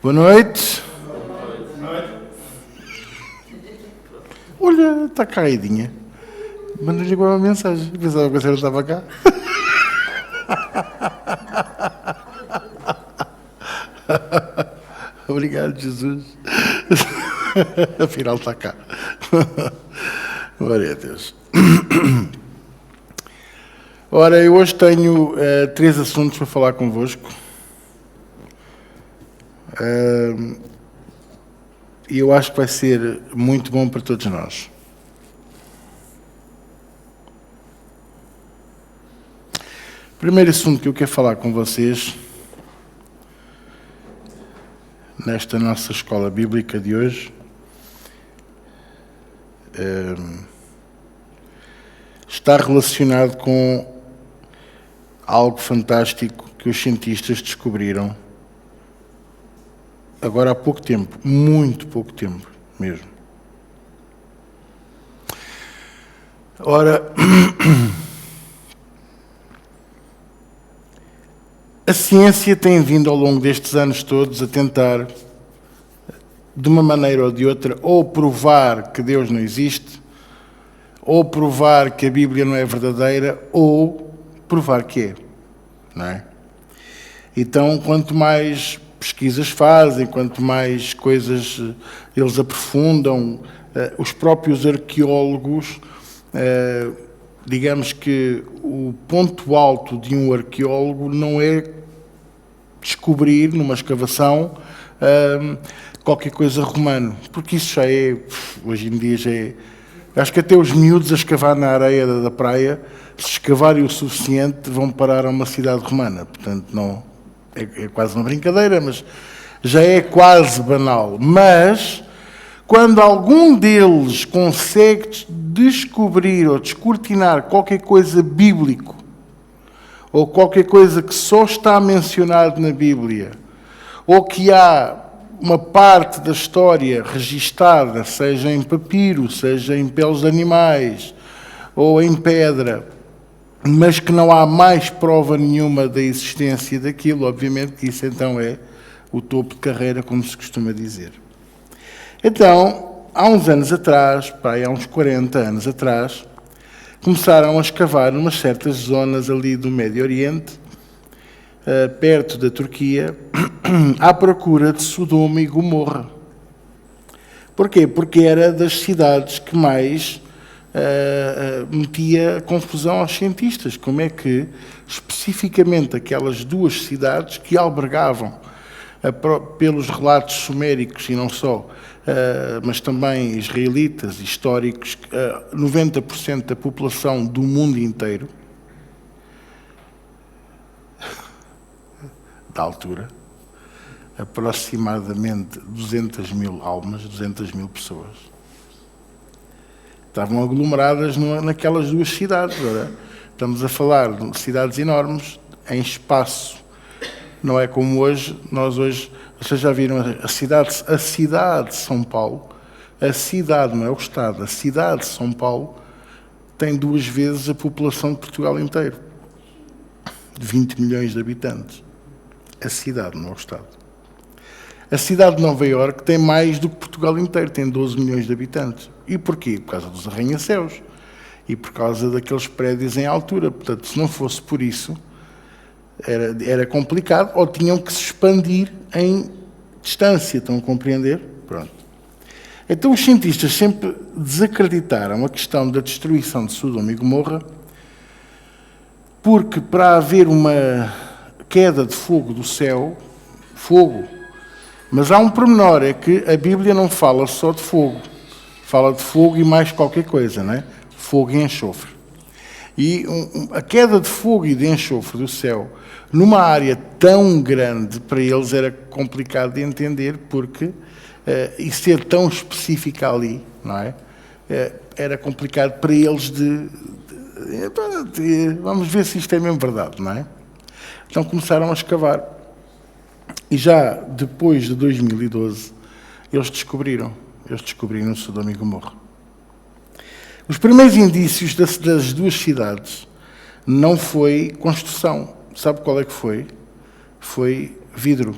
Boa noite. Olha, está caidinha. Manda-lhe agora uma mensagem. Pensava que a senhora estava cá. Obrigado, Jesus. Afinal está cá. Glória a Deus. Ora, eu hoje tenho 3 assuntos para falar convosco. E eu acho que vai ser muito bom para todos nós. O primeiro assunto que eu quero falar com vocês, nesta nossa escola bíblica de hoje, está relacionado com algo fantástico que os cientistas descobriram agora há pouco tempo, muito pouco tempo mesmo. Ora, a ciência tem vindo ao longo destes anos todos a tentar, de uma maneira ou de outra, ou provar que Deus não existe, ou provar que a Bíblia não é verdadeira, ou provar que é, não é? Então, quanto mais pesquisas fazem, quanto mais coisas eles aprofundam, os próprios arqueólogos, digamos que o ponto alto de um arqueólogo não é descobrir numa escavação qualquer coisa romano, porque isso já é, hoje em dia já é, acho que até os miúdos a escavar na areia da praia, se escavarem o suficiente, vão parar a uma cidade romana, portanto não... É quase uma brincadeira, mas já é quase banal. Mas, quando algum deles consegue descobrir ou descortinar qualquer coisa bíblico, ou qualquer coisa que só está mencionado na Bíblia, ou que há uma parte da história registada, seja em papiro, seja em peles de animais, ou em pedra, mas que não há mais prova nenhuma da existência daquilo, obviamente que isso então é o topo de carreira, como se costuma dizer. Então, há uns anos atrás, há uns 40 anos atrás, começaram a escavar umas certas zonas ali do Médio Oriente, perto da Turquia, à procura de Sodoma e Gomorra. Porquê? Porque era das cidades que mais metia confusão aos cientistas. Como é que, especificamente, aquelas 2 cidades que albergavam, pelos relatos suméricos e não só, mas também israelitas, históricos, 90% da população do mundo inteiro, da altura, aproximadamente 200 mil almas, 200 mil pessoas, estavam aglomeradas naquelas 2 cidades. Ora, estamos a falar de cidades enormes, em espaço. Não é como hoje, nós hoje, vocês já viram a cidade de São Paulo, a cidade, não é o Estado, a cidade de São Paulo tem 2 vezes a população de Portugal inteiro. 20 milhões de habitantes. A cidade, não é o Estado. A cidade de Nova Iorque tem mais do que Portugal inteiro, tem 12 milhões de habitantes. E porquê? Por causa dos arranha-céus e por causa daqueles prédios em altura. Portanto, se não fosse por isso, era complicado, ou tinham que se expandir em distância, estão a compreender? Pronto. Então os cientistas sempre desacreditaram a questão da destruição de Sodoma e Gomorra, porque para haver uma queda de fogo do céu, mas há um pormenor, é que a Bíblia não fala só de fogo, fala de fogo e mais qualquer coisa, não é? Fogo e enxofre. E a queda de fogo e de enxofre do céu, numa área tão grande, para eles era complicado de entender, porque e ser tão específica ali, não é? Era complicado para eles vamos ver se isto é mesmo verdade, não é? Então começaram a escavar. E já depois de 2012, eles descobriram Sodoma e Gomorra. Os primeiros indícios das 2 cidades não foi construção. Sabe qual é que foi? Foi vidro.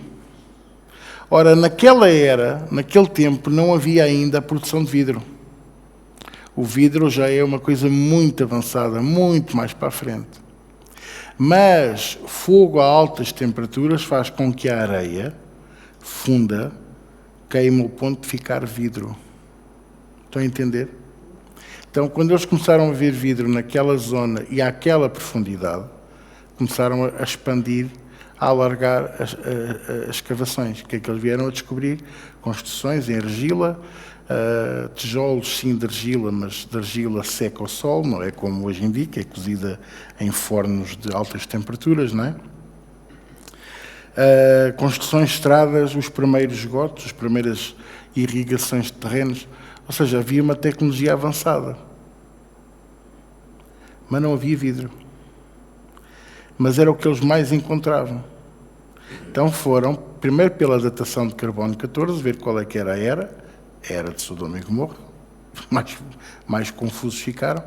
Ora, naquela era, naquele tempo, não havia ainda a produção de vidro. O vidro já é uma coisa muito avançada, muito mais para a frente. Mas fogo a altas temperaturas faz com que a areia funda, queime ao ponto de ficar vidro. Estão a entender? Então, quando eles começaram a ver vidro naquela zona e àquela profundidade, começaram a expandir, a alargar as escavações. O que é que eles vieram a descobrir? Construções em argila, tijolos sim de argila, mas de argila seca ao sol, não é como hoje em dia, que é cozida em fornos de altas temperaturas, não é? Construções de estradas, os primeiros esgotos, as primeiras irrigações de terrenos, ou seja, havia uma tecnologia avançada, mas não havia vidro. Mas era o que eles mais encontravam. Então foram, primeiro pela datação de carbono 14, ver qual é que era a era de Sodoma e Gomorra, mais confusos ficaram,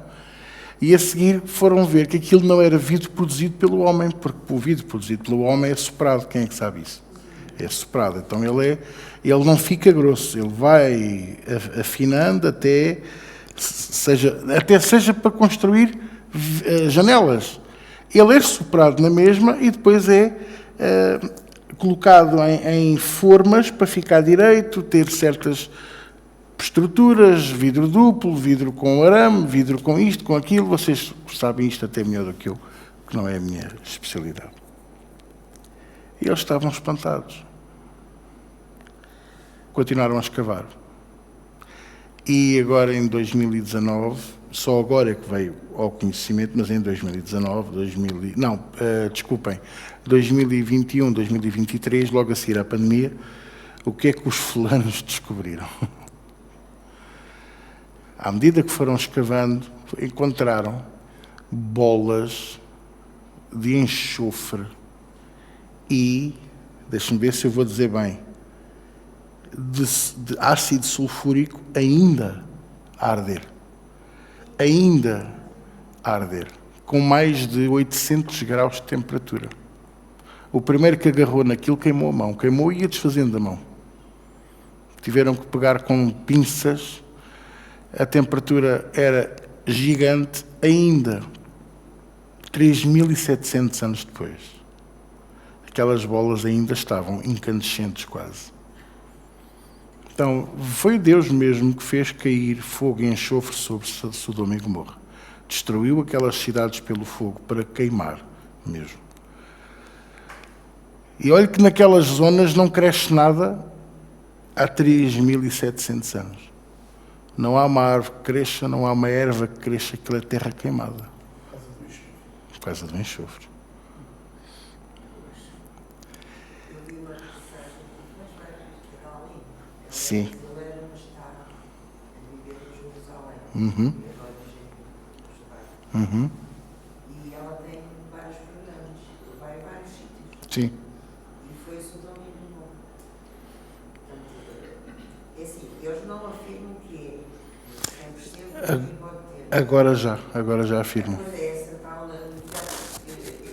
e a seguir foram ver que aquilo não era vidro produzido pelo homem, porque o vidro produzido pelo homem é soprado. Quem é que sabe isso? É soprado. Então ele não fica grosso, ele vai afinando até seja para construir janelas. Ele é soprado na mesma e depois é colocado em formas para ficar direito, ter certas estruturas, vidro duplo, vidro com arame, vidro com isto, com aquilo. Vocês sabem isto até melhor do que eu, que não é a minha especialidade. E eles estavam espantados. Continuaram a escavar. E agora em 2019, só agora é que veio ao conhecimento, mas em 2021, 2023, logo a seguir à pandemia, o que é que os fulanos descobriram? À medida que foram escavando, encontraram bolas de enxofre e, deixem-me ver se eu vou dizer bem, de ácido sulfúrico ainda a arder. Ainda a arder. Com mais de 800 graus de temperatura. O primeiro que agarrou naquilo queimou a mão. Queimou e ia desfazendo a mão. Tiveram que pegar com pinças. A temperatura era gigante ainda. 3.700 anos depois. Aquelas bolas ainda estavam incandescentes quase. Então, foi Deus mesmo que fez cair fogo e enxofre sobre Sodoma e Gomorra. Destruiu aquelas cidades pelo fogo para queimar mesmo. E olha que naquelas zonas não cresce nada há 3.700 anos. Não há uma árvore que cresça, não há uma erva que cresça, aquela terra queimada. Por causa do enxofre. Sim. Uhum. Uhum. E ela tem vários programas, vai a vários sítios. Sim. E foi Sodoma e Gomorra. Portanto, é assim, eles não afirmam que é 100% que pode ter. Agora já afirmo. Mas é essa tal novidade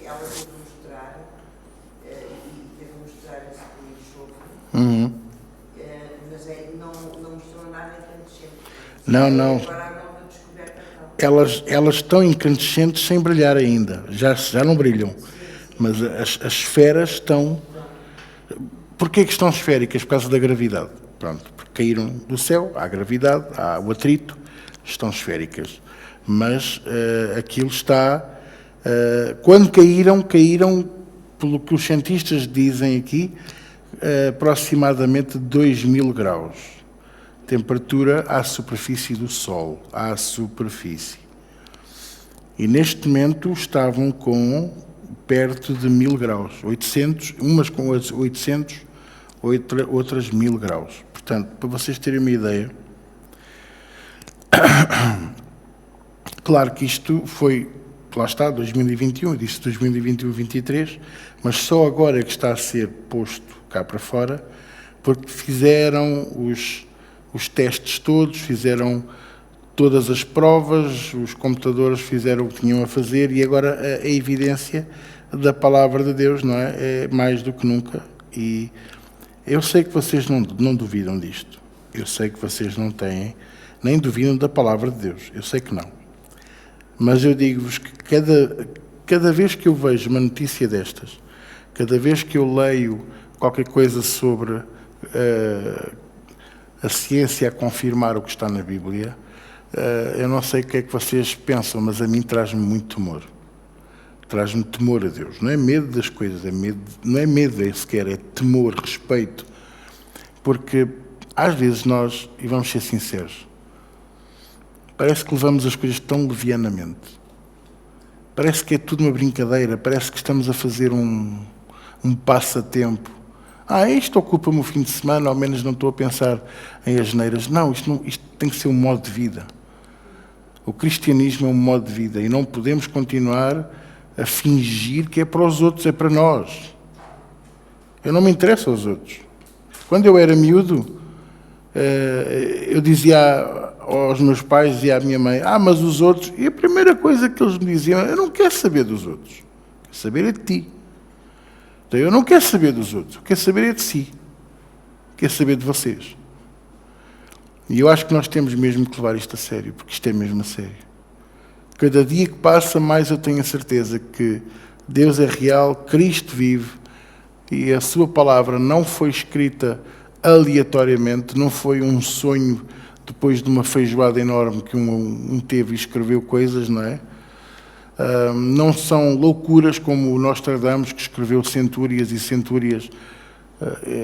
que ela teve de mostrar, e teve de mostrar esse enxofre. Uhum. Mas não mostrou nada incandescente. Não. Agora a nova descoberta está. Elas estão incandescentes sem brilhar ainda. Já não brilham. Mas as esferas estão... Porquê que estão esféricas? Por causa da gravidade. Pronto, porque caíram do céu, há gravidade, há o atrito, estão esféricas. Mas aquilo está... quando caíram, pelo que os cientistas dizem aqui, aproximadamente 2.000 graus. Temperatura à superfície do Sol, à superfície. E neste momento estavam com perto de 1.000 graus, 800, umas com 800, outras 1.000 graus. Portanto, para vocês terem uma ideia, claro que isto foi, lá está, 2021, eu disse 2021-23, mas só agora é que está a ser posto cá para fora, porque fizeram os testes todos, fizeram todas as provas, os computadores fizeram o que tinham a fazer e agora a evidência da palavra de Deus, não é? É mais do que nunca e Eu sei que vocês não duvidam disto. Eu sei que vocês não têm, nem duvidam da palavra de Deus. Eu sei que não. Mas eu digo-vos que cada vez que eu vejo uma notícia destas, cada vez que eu leio qualquer coisa sobre a ciência a confirmar o que está na Bíblia, eu não sei o que é que vocês pensam, mas a mim traz-me muito temor. Traz-me temor a Deus. Não é medo das coisas, não é medo sequer, é temor, respeito. Porque às vezes nós, e vamos ser sinceros, parece que levamos as coisas tão levianamente. Parece que é tudo uma brincadeira, parece que estamos a fazer um passatempo. Isto ocupa-me o fim de semana, ao menos não estou a pensar em asneiras. Não, isto tem que ser um modo de vida. O cristianismo é um modo de vida e não podemos continuar a fingir que é para os outros, é para nós. Eu não me interesso aos outros. Quando eu era miúdo, eu dizia aos meus pais, dizia à minha mãe, mas os outros... E a primeira coisa que eles me diziam, eu não quero saber dos outros, quero saber é de ti. Então eu não quero saber dos outros, eu quero saber é de si. Quero saber de vocês. E eu acho que nós temos mesmo que levar isto a sério, porque isto é mesmo a sério. Cada dia que passa, mais eu tenho a certeza que Deus é real, Cristo vive, e a sua palavra não foi escrita aleatoriamente, não foi um sonho depois de uma feijoada enorme que um teve e escreveu coisas, não é? Não são loucuras como o Nostradamus, que escreveu centúrias e centúrias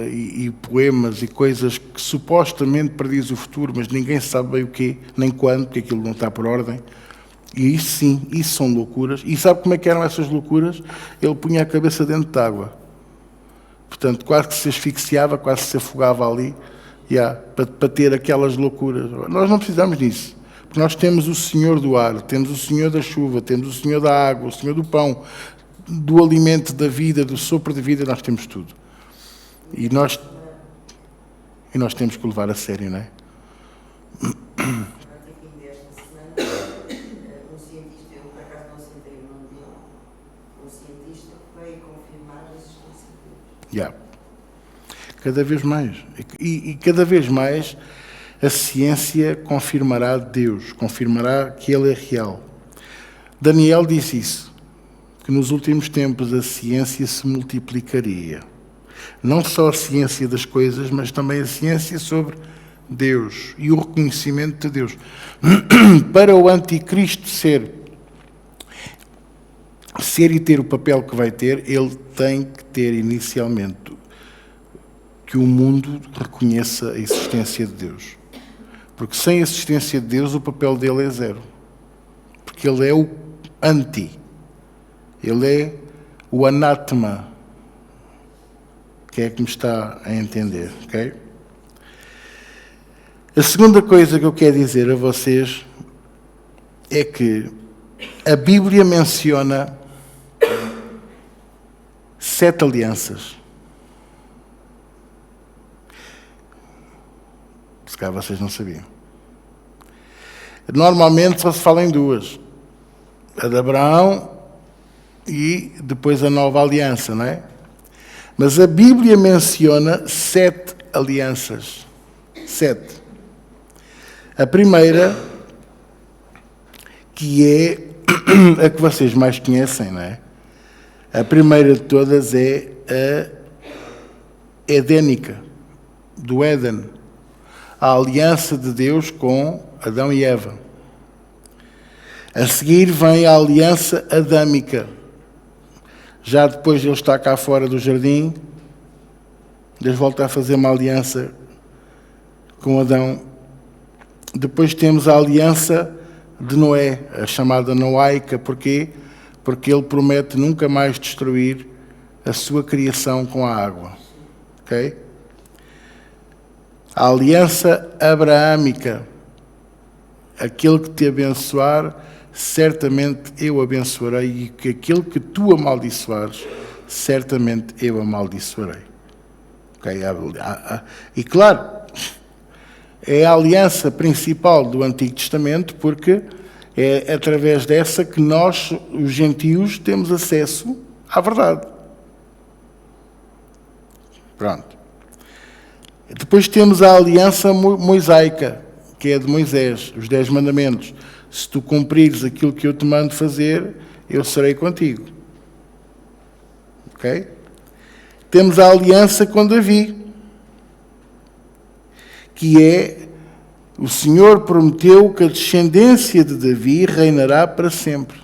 e poemas e coisas que supostamente prediz o futuro, mas ninguém sabe bem o quê, nem quando, porque aquilo não está por ordem. E isso sim, isso são loucuras. E sabe como é que eram essas loucuras? Ele punha a cabeça dentro de água. Portanto, quase que se asfixiava, quase que se afogava ali, para ter aquelas loucuras. Nós não precisamos disso. Porque nós temos o Senhor do ar, temos o Senhor da chuva, temos o Senhor da água, o Senhor do pão, do alimento da vida, do sopro de vida, nós temos tudo. E nós temos que o levar a sério, não é? Cada vez mais. E cada vez mais a ciência confirmará Deus, confirmará que Ele é real. Daniel disse isso, que nos últimos tempos a ciência se multiplicaria. Não só a ciência das coisas, mas também a ciência sobre Deus e o reconhecimento de Deus. Para o anticristo ser e ter o papel que vai ter, ele tem que ter inicialmente que o mundo reconheça a existência de Deus. Porque sem a existência de Deus, o papel dele é zero. Porque ele é o anti. Ele é o anátema. Quem é que me está a entender? Ok? A segunda coisa que eu quero dizer a vocês é que a Bíblia menciona 7 alianças. Se calhar vocês não sabiam. Normalmente só se fala em 2. A de Abraão e depois a nova aliança, não é? Mas a Bíblia menciona 7 alianças. 7. A primeira, que é a que vocês mais conhecem, não é? A primeira de todas é a edênica, do Éden. A aliança de Deus com Adão e Eva. A seguir vem a aliança adâmica. Já depois de ele estar cá fora do jardim, Deus volta a fazer uma aliança com Adão. Depois temos a aliança de Noé, a chamada noaica. Porquê? Porque ele promete nunca mais destruir a sua criação com a água. Ok? A aliança abraâmica. Aquele que te abençoar, certamente eu abençoarei, e que aquele que tu amaldiçoares, certamente eu amaldiçoarei. Okay? E claro, é a aliança principal do Antigo Testamento, porque é através dessa que nós, os gentios, temos acesso à verdade. Pronto. Depois temos a aliança mosaica, que é de Moisés, os 10 mandamentos. Se tu cumprires aquilo que eu te mando fazer, eu serei contigo. Ok? Temos a aliança com Davi, que é: o Senhor prometeu que a descendência de Davi reinará para sempre.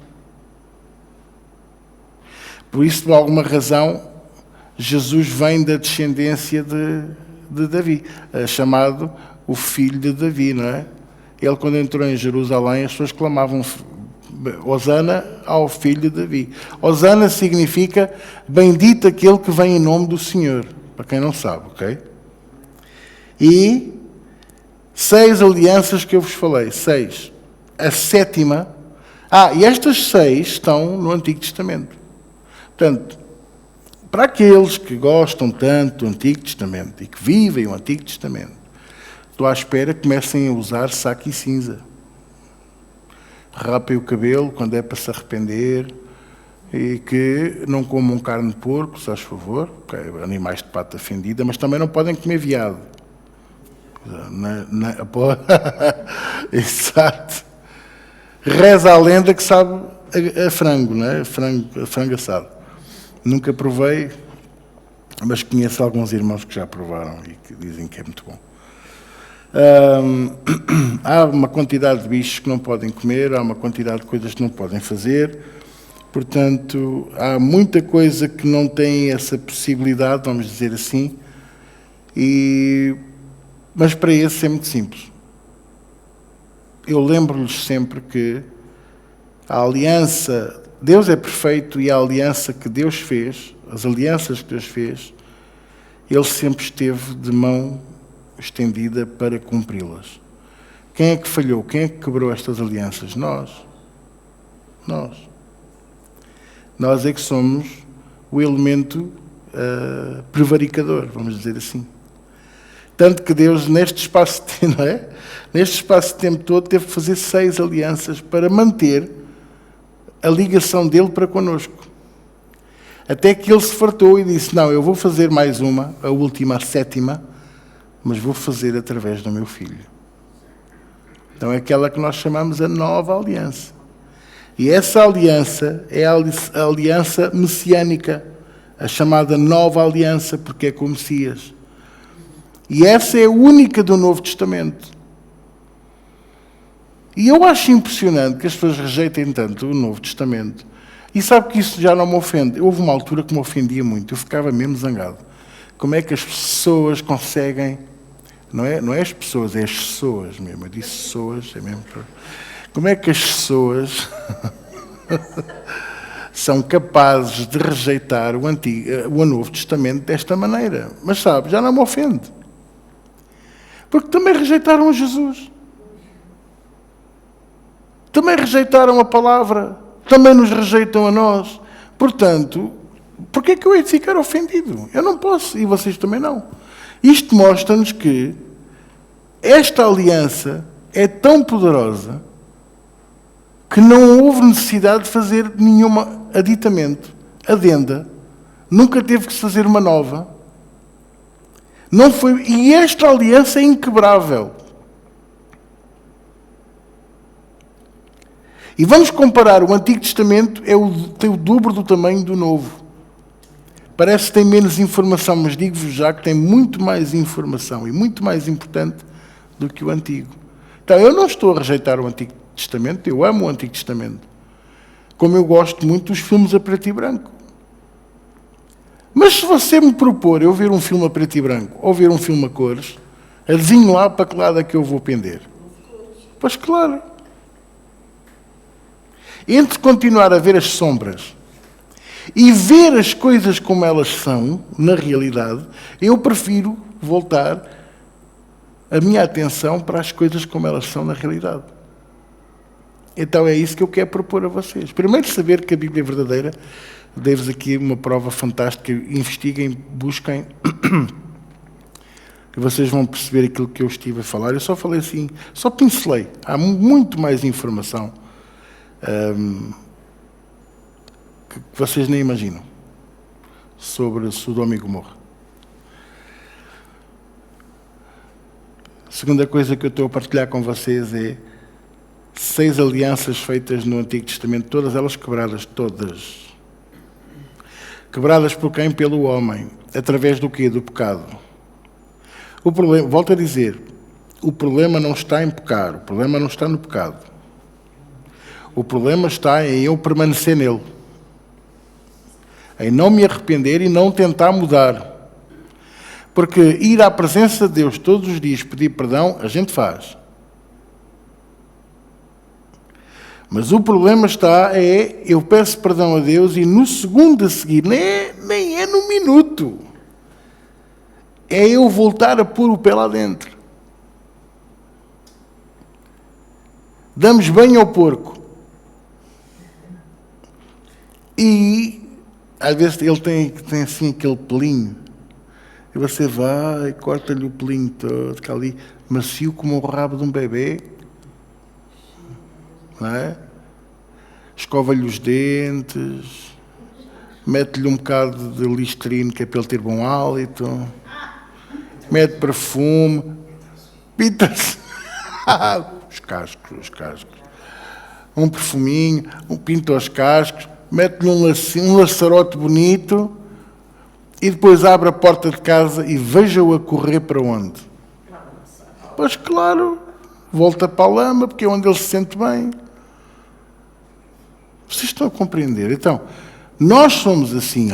Por isso, por alguma razão, Jesus vem da descendência de Davi, chamado o filho de Davi, não é? Ele, quando entrou em Jerusalém, as pessoas clamavam Hosana ao filho de Davi. Hosana significa bendito aquele que vem em nome do Senhor, para quem não sabe, ok? E 6 alianças que eu vos falei, 6. A 7ª... e estas 6 estão no Antigo Testamento. Portanto, para aqueles que gostam tanto do Antigo Testamento e que vivem o Antigo Testamento, estou à espera que comecem a usar saco e cinza. Rapem o cabelo quando é para se arrepender e que não comam carne de porco, se faz favor, animais de pata fendida, mas também não podem comer veado. Exato. Reza a lenda que sabe a frango, não é? Frango assado. Nunca provei, mas conheço alguns irmãos que já provaram e que dizem que é muito bom. Há uma quantidade de bichos que não podem comer, há uma quantidade de coisas que não podem fazer. Portanto, há muita coisa que não tem essa possibilidade, vamos dizer assim, mas para esse é muito simples. Eu lembro-lhes sempre que a aliança, Deus é perfeito e a aliança que Deus fez, as alianças que Deus fez, Ele sempre esteve de mão estendida para cumpri-las. Quem é que falhou? Quem é que quebrou estas alianças? Nós. Nós é que somos o elemento prevaricador, vamos dizer assim. Tanto que Deus, neste espaço de tempo, não é? Neste espaço de tempo todo, teve que fazer 6 alianças para manter a ligação dele para connosco. Até que ele se fartou e disse: não, eu vou fazer mais uma, a última, a 7ª, mas vou fazer através do meu filho. Então é aquela que nós chamamos a nova aliança. E essa aliança é a aliança messiânica, a chamada nova aliança, porque é com o Messias. E essa é a única do Novo Testamento. E eu acho impressionante que as pessoas rejeitem tanto o Novo Testamento. E sabe que isso já não me ofende. Houve uma altura que me ofendia muito, eu ficava mesmo zangado. Como é que as pessoas conseguem... Não é as pessoas, é as pessoas mesmo. Eu disse pessoas, é mesmo... Como é que as pessoas são capazes de rejeitar o Novo Testamento desta maneira? Mas sabe, já não me ofende. Porque também rejeitaram a Jesus. Também rejeitaram a palavra. Também nos rejeitam a nós. Portanto, porquê é que eu hei de ficar ofendido? Eu não posso, e vocês também não. Isto mostra-nos que esta aliança é tão poderosa que não houve necessidade de fazer nenhum aditamento, adenda. Nunca teve que se fazer uma nova. Não foi, e esta aliança é inquebrável. E vamos comparar, o Antigo Testamento tem o dobro do tamanho do Novo. Parece que tem menos informação, mas digo-vos já que tem muito mais informação e muito mais importante do que o Antigo. Então, eu não estou a rejeitar o Antigo Testamento, eu amo o Antigo Testamento. Como eu gosto muito dos filmes a preto e branco. Mas se você me propor eu ver um filme a preto e branco ou ver um filme a cores, adivinho lá para que lado é que eu vou pender? Pois claro. Entre continuar a ver as sombras e ver as coisas como elas são, na realidade, eu prefiro voltar a minha atenção para as coisas como elas são na realidade. Então é isso que eu quero propor a vocês. Primeiro, saber que a Bíblia é verdadeira. Dei-vos aqui uma prova fantástica. Investiguem, busquem, e vocês vão perceber aquilo que eu estive a falar. Eu só falei assim, só pincelei. Há muito mais informação que vocês nem imaginam sobre Sodoma e Gomorra. segunda coisa que eu estou a partilhar com vocês é 6 alianças feitas no Antigo Testamento, todas elas quebradas, todas. Quebradas por quem? Pelo homem. Através do quê? Do pecado. O problema, volto a dizer, o problema não está em pecar, o problema não está no pecado. O problema está em eu permanecer nele. Em não me arrepender e não tentar mudar. Porque ir à presença de Deus todos os dias pedir perdão, a gente faz. Mas o problema está eu peço perdão a Deus e no segundo a seguir, nem é no minuto, é eu voltar a pôr o pé lá dentro. Damos banho ao porco. E às vezes ele tem assim aquele pelinho. E você vai e corta-lhe o pelinho todo, que ali, macio como o rabo de um bebê. Não é? Escova-lhe os dentes, mete-lhe um bocado de Listerine, que é para ele ter bom hálito, mete perfume, pinta-se os cascos, um perfuminho, pinta os cascos, mete-lhe um laçarote bonito e depois abre a porta de casa e veja-o a correr para onde? Pois claro, volta para a lama, porque é onde ele se sente bem. Vocês estão a compreender? Então, nós somos assim.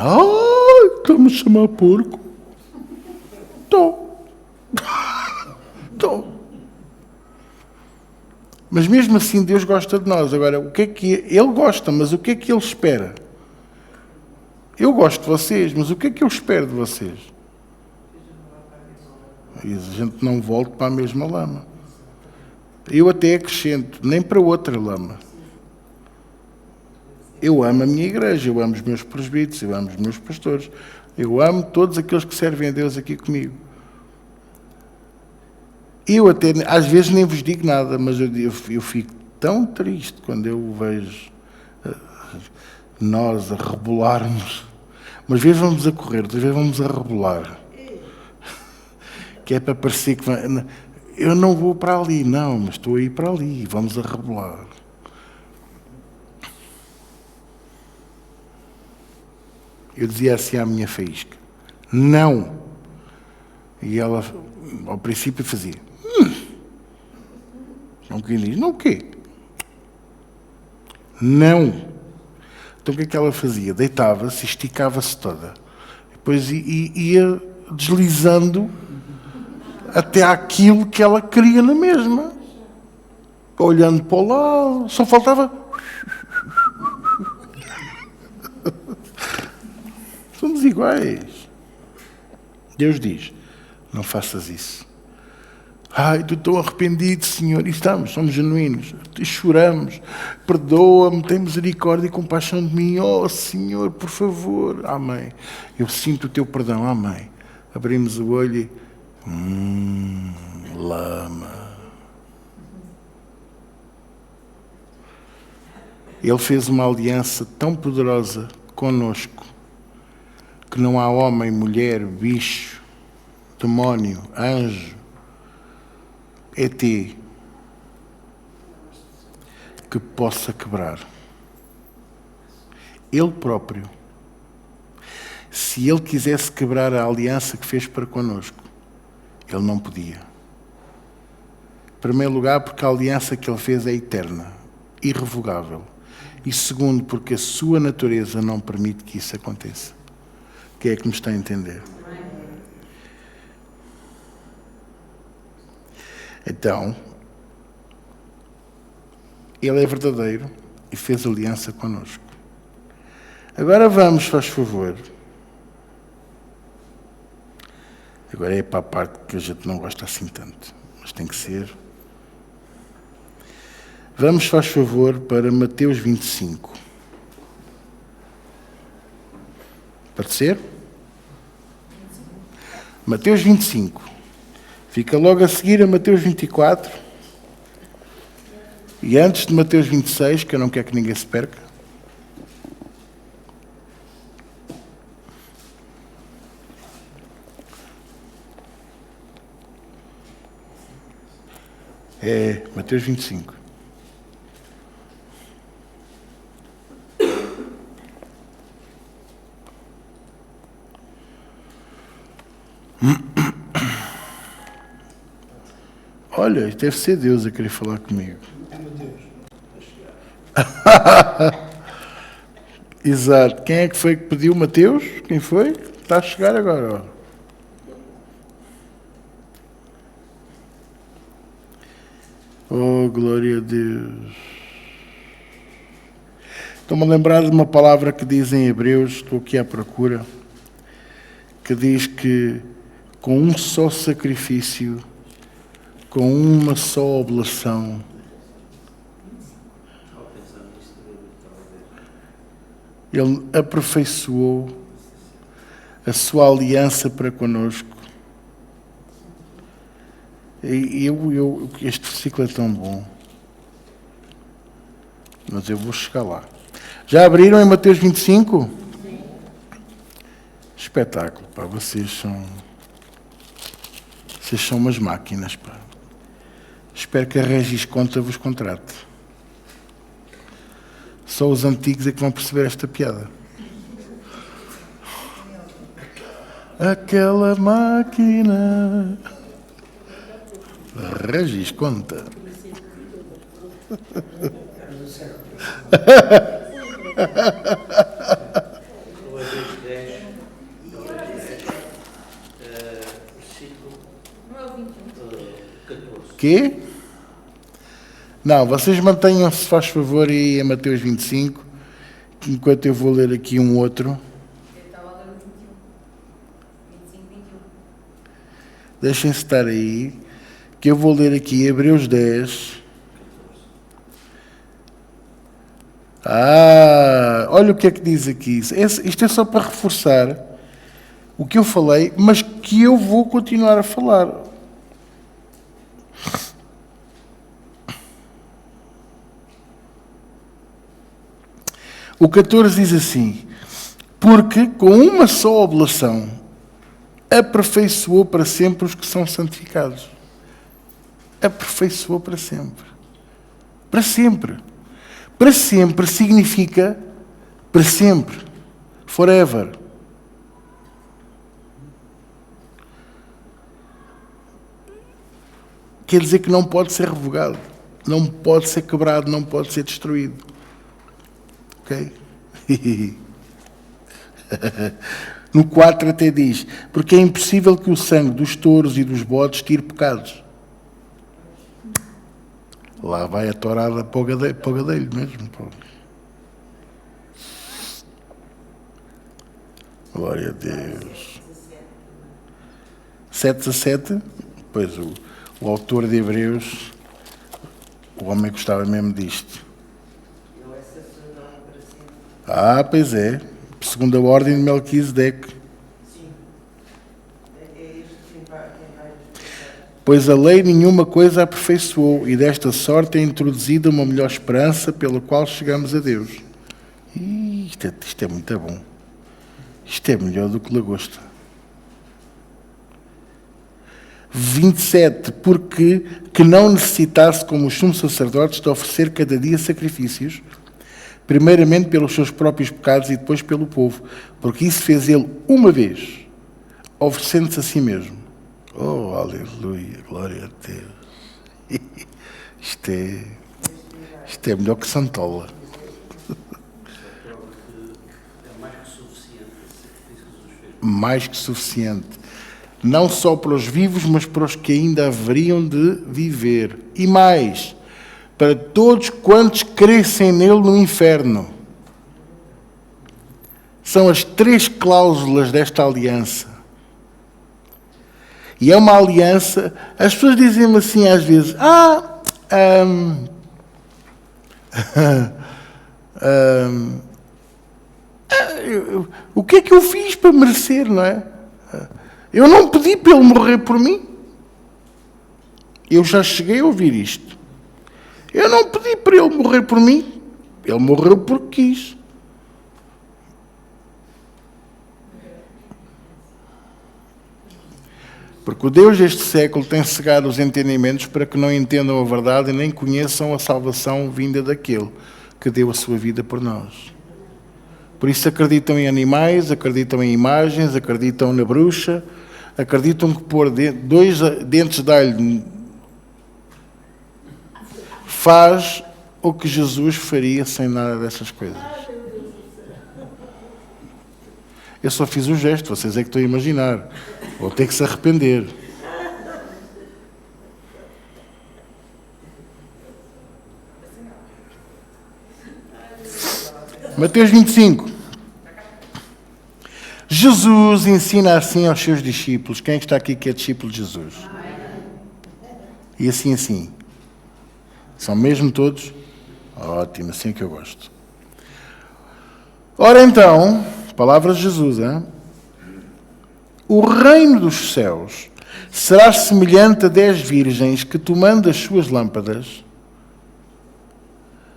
Estamos a chamar porco? Estou. Mas mesmo assim Deus gosta de nós. Agora, o que é que Ele gosta, mas o que é que Ele espera? Eu gosto de vocês, mas o que é que eu espero de vocês? E a gente não volta para a mesma lama. Eu até acrescento, nem para outra lama. Eu amo a minha igreja, eu amo os meus presbíteros, eu amo os meus pastores, eu amo todos aqueles que servem a Deus aqui comigo. Eu até, às vezes nem vos digo nada, mas eu fico tão triste quando eu vejo nós a rebolarmos. Umas vezes vamos a correr, outras vezes vamos a rebolar. Que é para parecer que... Eu não vou para ali, não, mas estou a ir para ali, vamos a rebolar. Eu dizia assim à minha faísca, não. E ela, ao princípio, fazia, Não quem diz, não o quê? Não. Então o que é que ela fazia? Deitava-se, esticava-se toda. Depois ia deslizando até àquilo que ela queria na mesma. Olhando para o lado, só faltava... Somos iguais. Deus diz, não faças isso. Estou tão arrependido, Senhor. E somos genuínos. E choramos. Perdoa-me, tem misericórdia e compaixão de mim. Oh, Senhor, por favor. Amém. Eu sinto o teu perdão. Amém. Abrimos o olho e... lama. Ele fez uma aliança tão poderosa conosco que não há homem, mulher, bicho, demónio, anjo, ET que possa quebrar. Ele próprio. Se ele quisesse quebrar a aliança que fez para connosco, ele não podia. Em primeiro lugar, porque a aliança que ele fez é eterna, irrevogável. E segundo, porque a sua natureza não permite que isso aconteça. Quem é que me está a entender? Então, ele é verdadeiro e fez aliança connosco. Agora vamos, faz favor. Agora é para a parte que a gente não gosta assim tanto, mas tem que ser. Vamos, faz favor, para Mateus 25. Pode ser? Mateus 25. Fica logo a seguir a Mateus 24. E antes de Mateus 26, que eu não quero que ninguém se perca. É, Mateus 25. Olha, deve ser Deus a querer falar comigo. Exato. Quem é que foi que pediu? Mateus? Quem foi? Está a chegar agora. Ó. Oh, glória a Deus. Estou-me a lembrar de uma palavra que diz em Hebreus, estou aqui à procura, que diz que com um só sacrifício, com uma só oblação, Ele aperfeiçoou a sua aliança para conosco. E este versículo é tão bom. Mas eu vou chegar lá. Já abriram em Mateus 25? Sim. Espetáculo, pá. Vocês são umas máquinas, pá. Espero que a Regis Conta vos contrate. Só os antigos é que vão perceber esta piada. Aquela máquina. Regis Conta. Quê? Não, vocês mantenham-se, faz favor, aí em Mateus 25, enquanto eu vou ler aqui um outro. Eu estava a ler o 21. 25, 21. Deixem-se estar aí, que eu vou ler aqui Hebreus 10. Olha o que é que diz aqui. Isto é só para reforçar o que eu falei, mas que eu vou continuar a falar. O 14 diz assim: porque com uma só oblação aperfeiçoou para sempre os que são santificados. Aperfeiçoou para sempre. Para sempre. Para sempre significa para sempre. Forever. Quer dizer que não pode ser revogado. Não pode ser quebrado, não pode ser destruído. Ok? No 4 até diz: porque é impossível que o sangue dos touros e dos bodes tire pecados. Lá vai a tourada para o gadelho mesmo. Glória a Deus. 7:17. Pois o autor de Hebreus, o homem gostava mesmo disto. Pois é. Segundo a ordem de Melquisedeque. Sim. É este quem vai. Pois a lei nenhuma coisa aperfeiçoou, e desta sorte é introduzida uma melhor esperança pela qual chegamos a Deus. Isto é muito bom. Isto é melhor do que lagosta. 27. Porque que não necessitasse, como os sumos sacerdotes, de oferecer cada dia sacrifícios, primeiramente pelos seus próprios pecados e depois pelo povo, porque isso fez ele uma vez, oferecendo-se a si mesmo. Oh, aleluia, glória a Deus. Isto é melhor que Santola. Mais que suficiente. Não só para os vivos, mas para os que ainda haveriam de viver. E mais, para todos quantos crescem nele no inferno. São as 3 cláusulas desta aliança. E é uma aliança. As pessoas dizem-me assim às vezes: o que é que eu fiz para merecer, não é? Eu não pedi para ele morrer por mim. Eu já cheguei a ouvir isto. Eu não pedi para ele morrer por mim. Ele morreu porque quis. Porque o Deus deste século tem cegado os entendimentos para que não entendam a verdade e nem conheçam a salvação vinda daquele que deu a sua vida por nós. Por isso acreditam em animais, acreditam em imagens, acreditam na bruxa, acreditam que pôr 2 dentes de alho faz o que Jesus faria sem nada dessas coisas. Eu só fiz o gesto, vocês é que estão a imaginar. Vou ter que se arrepender. Mateus 25. Jesus ensina assim aos seus discípulos. Quem é que está aqui que é discípulo de Jesus? E assim. São mesmo todos? Ótimo, assim é que eu gosto. Ora então, palavras de Jesus, hein? O reino dos céus será semelhante a 10 virgens que, tomando as suas lâmpadas,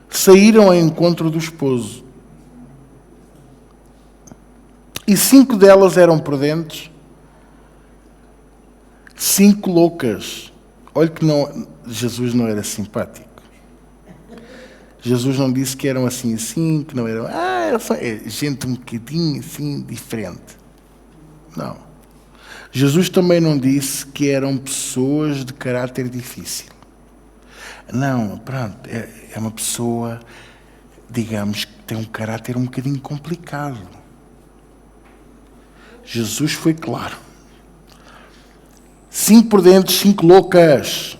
saíram ao encontro do esposo. E 5 delas eram prudentes, 5 loucas. Olha que Jesus não era simpático. Jesus não disse que eram assim, que não eram... era só gente um bocadinho assim, diferente. Não. Jesus também não disse que eram pessoas de caráter difícil. Não, pronto, é uma pessoa, digamos, que tem um caráter um bocadinho complicado. Jesus foi claro. 5 prudentes, 5 loucas.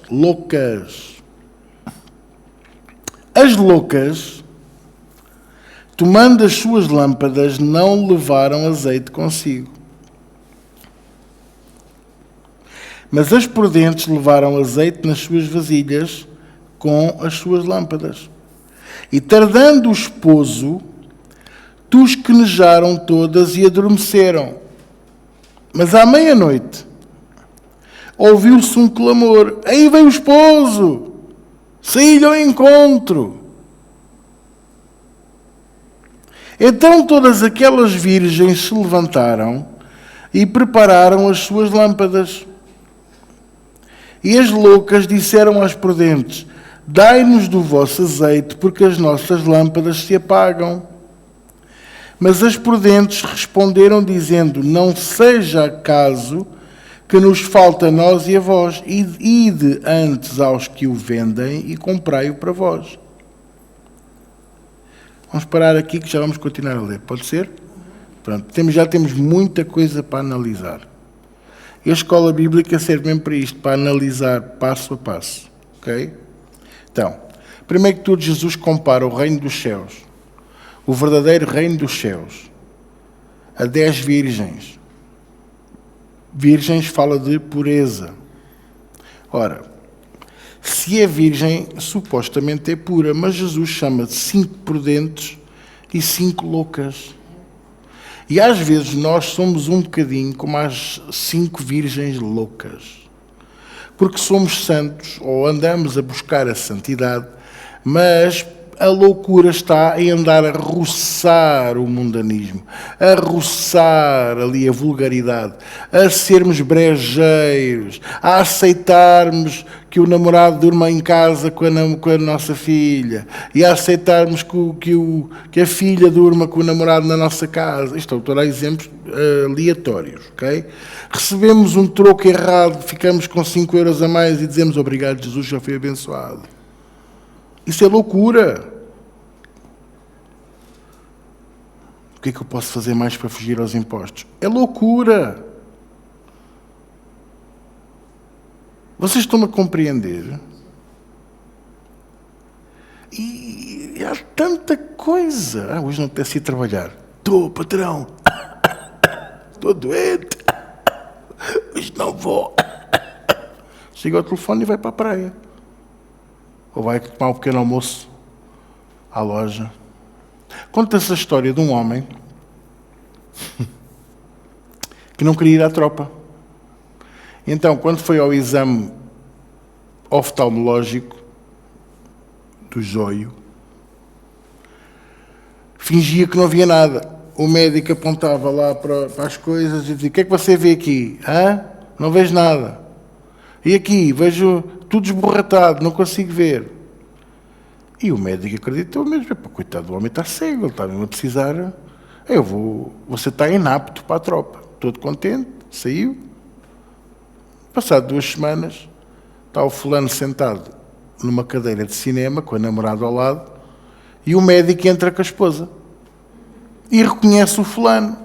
As loucas, tomando as suas lâmpadas, não levaram azeite consigo. Mas as prudentes levaram azeite nas suas vasilhas com as suas lâmpadas. E tardando o esposo, tosquenejaram todas e adormeceram. Mas à meia-noite, ouviu-se um clamor. Aí vem o esposo! Saí-lhe ao encontro! Então todas aquelas virgens se levantaram e prepararam as suas lâmpadas. E as loucas disseram às prudentes: dai-nos do vosso azeite, porque as nossas lâmpadas se apagam. Mas as prudentes responderam, dizendo: não seja acaso que nos falta a nós e a vós. Ide antes aos que o vendem e comprai-o para vós. Vamos parar aqui que já vamos continuar a ler. Pode ser? Pronto, já temos muita coisa para analisar. E a escola bíblica serve mesmo para isto, para analisar passo a passo. Ok? Então, primeiro que tudo, Jesus compara o reino dos céus, o verdadeiro reino dos céus, a 10 virgens. Virgens fala de pureza. Ora, se é virgem, supostamente é pura, mas Jesus chama de 5 prudentes e 5 loucas. E às vezes nós somos um bocadinho como as 5 virgens loucas. Porque somos santos, ou andamos a buscar a santidade, mas a loucura está em andar a roçar o mundanismo, a roçar ali a vulgaridade, a sermos brejeiros, a aceitarmos que o namorado durma em casa com a nossa filha e a aceitarmos que a filha durma com o namorado na nossa casa. Isto estou a dar exemplos aleatórios, ok? Recebemos um troco errado, ficamos com 5 euros a mais e dizemos obrigado, Jesus já foi abençoado. Isso é loucura. O que é que eu posso fazer mais para fugir aos impostos? É loucura. Vocês estão-me a compreender? E há tanta coisa. Hoje não apetece ir trabalhar. Estou, patrão. Estou doente. Hoje não vou. Chega ao telefone e vai para a praia. Ou vai tomar um pequeno almoço à loja. Conta-se a história de um homem que não queria ir à tropa. Então, quando foi ao exame oftalmológico do joio, fingia que não via nada. O médico apontava lá para as coisas e dizia: o que é que você vê aqui? não vejo nada. E aqui, vejo tudo esborratado, não consigo ver. E o médico acreditou mesmo, coitado do homem está cego, ele está mesmo a precisar. Você está inapto para a tropa. Todo contente, saiu. Passado 2 semanas, está o fulano sentado numa cadeira de cinema, com a namorada ao lado, e o médico entra com a esposa. E reconhece o fulano.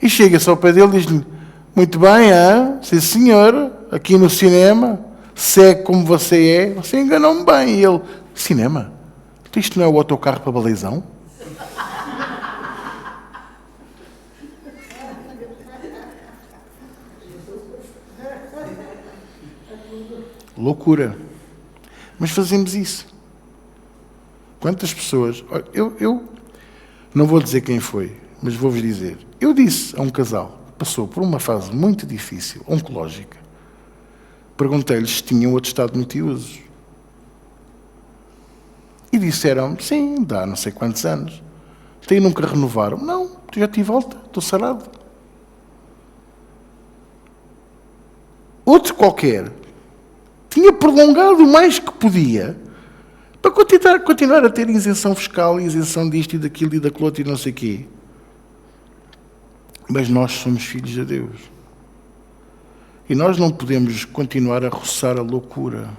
E chega-se ao pé dele e diz-lhe: muito bem, sim senhor, aqui no cinema, cego como você enganou-me bem. E ele: cinema? Isto não é o autocarro para Balizão? Loucura. Mas fazemos isso. Quantas pessoas... Eu não vou dizer quem foi, mas vou-vos dizer. Eu disse a um casal que passou por uma fase muito difícil, oncológica. Perguntei-lhes se tinham o atestado multiusos. E disseram: sim, dá não sei quantos anos. Até aí nunca renovaram. Não, já tive volta, estou sarado. Outro qualquer tinha prolongado o mais que podia para continuar a ter isenção fiscal, isenção disto e daquilo e daquilo outro e não sei o quê. Mas nós somos filhos de Deus. E nós não podemos continuar a roçar a loucura.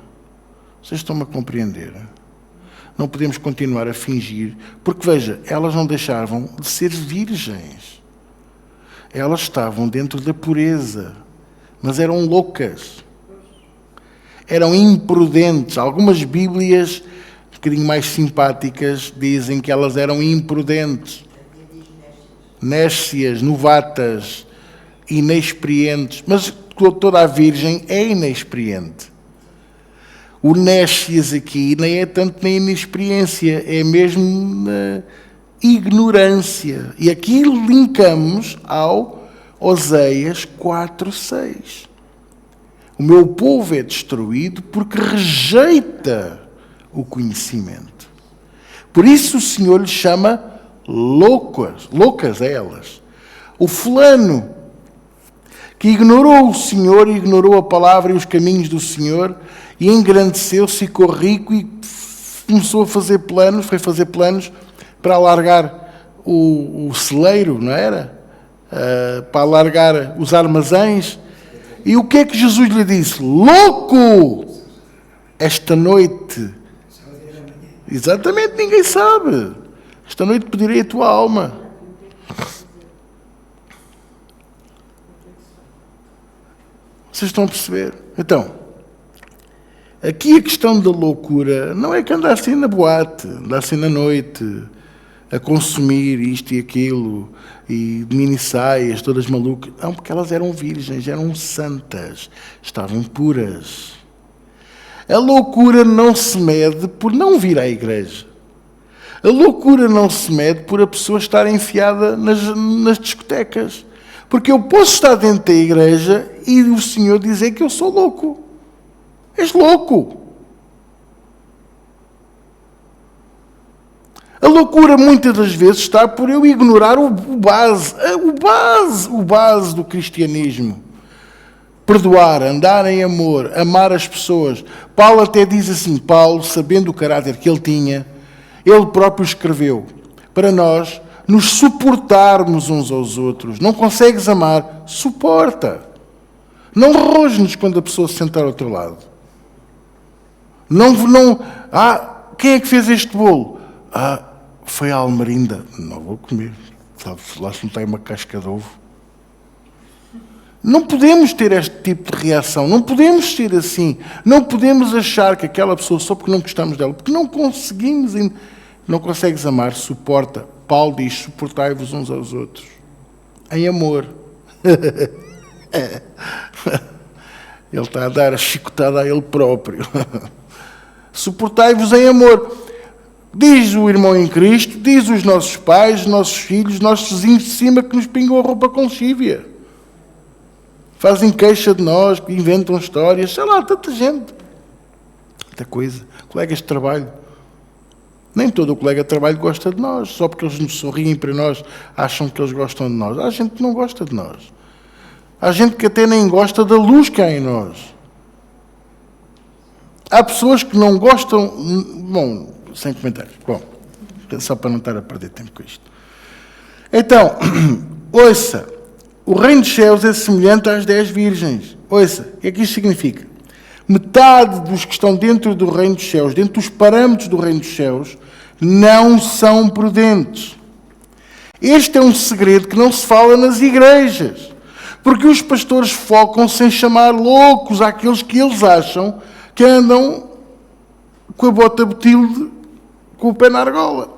Vocês estão-me a compreender? Não podemos continuar a fingir, porque, veja, elas não deixavam de ser virgens. Elas estavam dentro da pureza, mas eram loucas. Eram imprudentes. Algumas Bíblias, um bocadinho mais simpáticas, dizem que elas eram imprudentes. Nécias, novatas, inexperientes. Mas toda a virgem é inexperiente. O nécias aqui nem é tanto na inexperiência, é mesmo na ignorância. E aqui linkamos ao Oséias 4:6. O meu povo é destruído porque rejeita o conhecimento. Por isso o Senhor lhe chama loucas a elas. O fulano que ignorou o Senhor, ignorou a palavra e os caminhos do Senhor, e engrandeceu-se, ficou rico e começou a fazer planos, foi fazer planos para alargar o celeiro, não era? Para alargar os armazéns. E o que é que Jesus lhe disse? Louco! Esta noite... Exatamente, ninguém sabe. Esta noite pedirei a tua alma. Vocês estão a perceber? Então, aqui a questão da loucura não é que andassem na boate, andassem na noite, a consumir isto e aquilo, e de mini-saias, todas malucas. Não, porque elas eram virgens, eram santas, estavam puras. A loucura não se mede por não vir à igreja. A loucura não se mede por a pessoa estar enfiada nas discotecas. Porque eu posso estar dentro da igreja e o Senhor dizer que eu sou louco. És louco. A loucura muitas das vezes está por eu ignorar o base do cristianismo. Perdoar, andar em amor, amar as pessoas. Paulo até diz assim, Paulo, sabendo o caráter que ele tinha, ele próprio escreveu para nós nos suportarmos uns aos outros. Não consegues amar? Suporta. Não rosnes quando a pessoa se sentar ao teu lado. Quem é que fez este bolo? Foi a Almerinda. Não vou comer. Sabe, lá se não tem uma casca de ovo. Não podemos ter este tipo de reação. Não podemos ser assim. Não podemos achar que aquela pessoa, só porque não gostamos dela, porque não conseguimos, não consegues amar, suporta. Paulo diz, suportai-vos uns aos outros. Em amor. Ele está a dar a chicotada a ele próprio. Suportai-vos em amor. Diz o irmão em Cristo, diz os nossos pais, os nossos filhos, nossos vizinhos de cima que nos pingam a roupa com lexívia. Fazem queixa de nós, inventam histórias, sei lá, tanta gente. Tanta coisa. Colegas de trabalho. Nem todo o colega de trabalho gosta de nós. Só porque eles nos sorriem para nós, acham que eles gostam de nós. Há gente que não gosta de nós. Há gente que até nem gosta da luz que há em nós. Há pessoas que não gostam... Bom, sem comentários. Bom, só para não estar a perder tempo com isto. Então, ouça, o reino dos céus é semelhante às 10 virgens. Ouça, o que é que isto significa? Metade dos que estão dentro do reino dos céus, dentro dos parâmetros do reino dos céus, não são prudentes. Este é um segredo que não se fala nas igrejas, porque os pastores focam-se em chamar loucos àqueles que eles acham que andam com a bota botilde, com o pé na argola.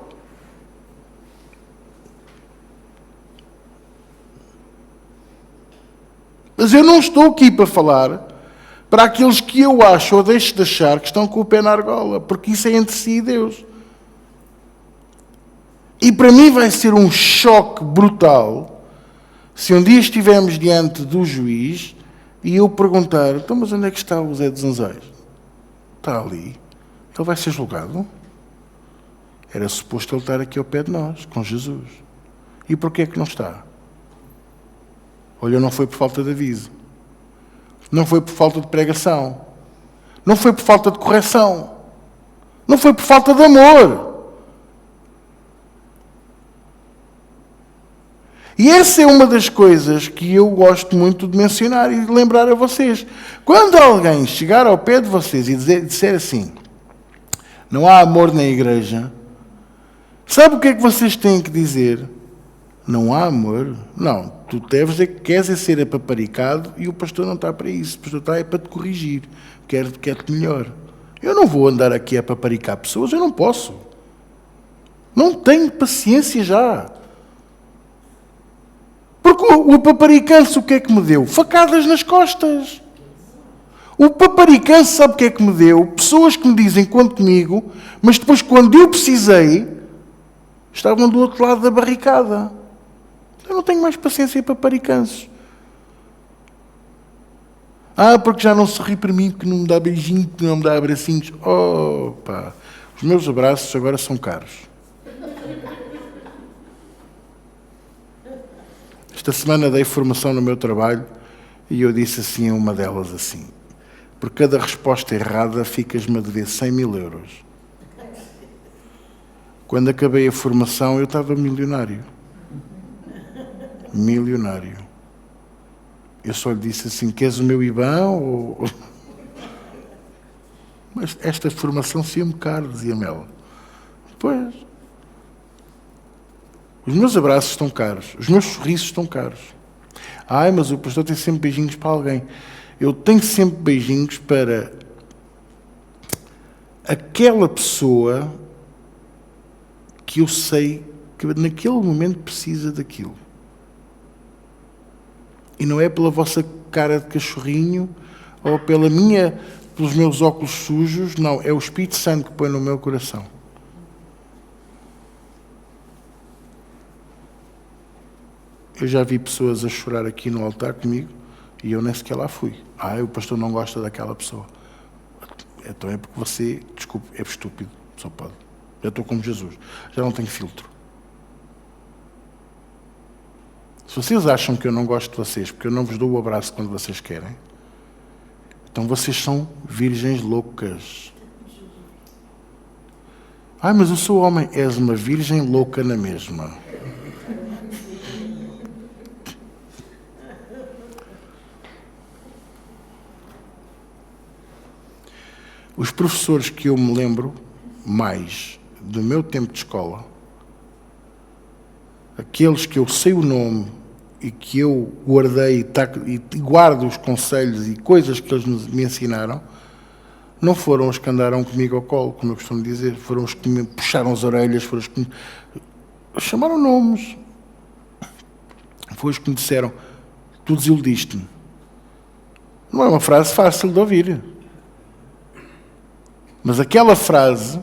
Mas eu não estou aqui para falar para aqueles que eu acho ou deixo de achar que estão com o pé na argola, porque isso é entre si e Deus. E para mim vai ser um choque brutal se um dia estivermos diante do juiz e eu perguntar: então, mas onde é que está o Zé dos Anzeiros? Está ali. Ele vai ser julgado? Era suposto ele estar aqui ao pé de nós, com Jesus. E porquê é que não está? Olha, não foi por falta de aviso. Não foi por falta de pregação. Não foi por falta de correção. Não foi por falta de amor. E essa é uma das coisas que eu gosto muito de mencionar e de lembrar a vocês. Quando alguém chegar ao pé de vocês e disser assim: não há amor na igreja, sabe o que é que vocês têm que dizer? Não há amor? Não. Tu deves queres ser apaparicado e o pastor não está para isso. O pastor está para te corrigir. Quer-te melhor. Eu não vou andar aqui a paparicar pessoas, eu não posso. Não tenho paciência já. Porque o paparicanço o que é que me deu? Facadas nas costas. O paparicanço sabe o que é que me deu? Pessoas que me dizem conto comigo, mas depois quando eu precisei, estavam do outro lado da barricada. Eu não tenho mais paciência para paparicanços. Porque já não se ri para mim, porque não me dá beijinho, porque não me dá abracinhos. Pá, os meus abraços agora são caros. Esta semana dei formação no meu trabalho e eu disse assim a uma delas assim: por cada resposta errada ficas-me a dever 100.000 euros. Quando acabei a formação eu estava milionário. Milionário. Eu só lhe disse assim: queres o meu IBAN? Mas esta formação seria-me caro, dizia-me ela. Pois. Os meus abraços estão caros. Os meus sorrisos estão caros. Mas o pastor tem sempre beijinhos para alguém. Eu tenho sempre beijinhos para aquela pessoa que eu sei que naquele momento precisa daquilo. E não é pela vossa cara de cachorrinho ou pelos meus óculos sujos, não, é o Espírito Santo que põe no meu coração. Eu já vi pessoas a chorar aqui no altar comigo e eu nem sequer lá fui. O pastor não gosta daquela pessoa. Então é porque você, desculpe, é estúpido, só pode. Eu estou como Jesus, já não tenho filtro. Se vocês acham que eu não gosto de vocês porque eu não vos dou o abraço quando vocês querem, então vocês são virgens loucas. Mas eu sou homem. És uma virgem louca na mesma. Os professores que eu me lembro mais do meu tempo de escola, aqueles que eu sei o nome e que eu guardei e guardo os conselhos e coisas que eles me ensinaram, não foram os que andaram comigo ao colo, como eu costumo dizer, foram os que me puxaram as orelhas, foram os que me chamaram nomes, foram os que me disseram: tu desiludiste-me. Não é uma frase fácil de ouvir, mas aquela frase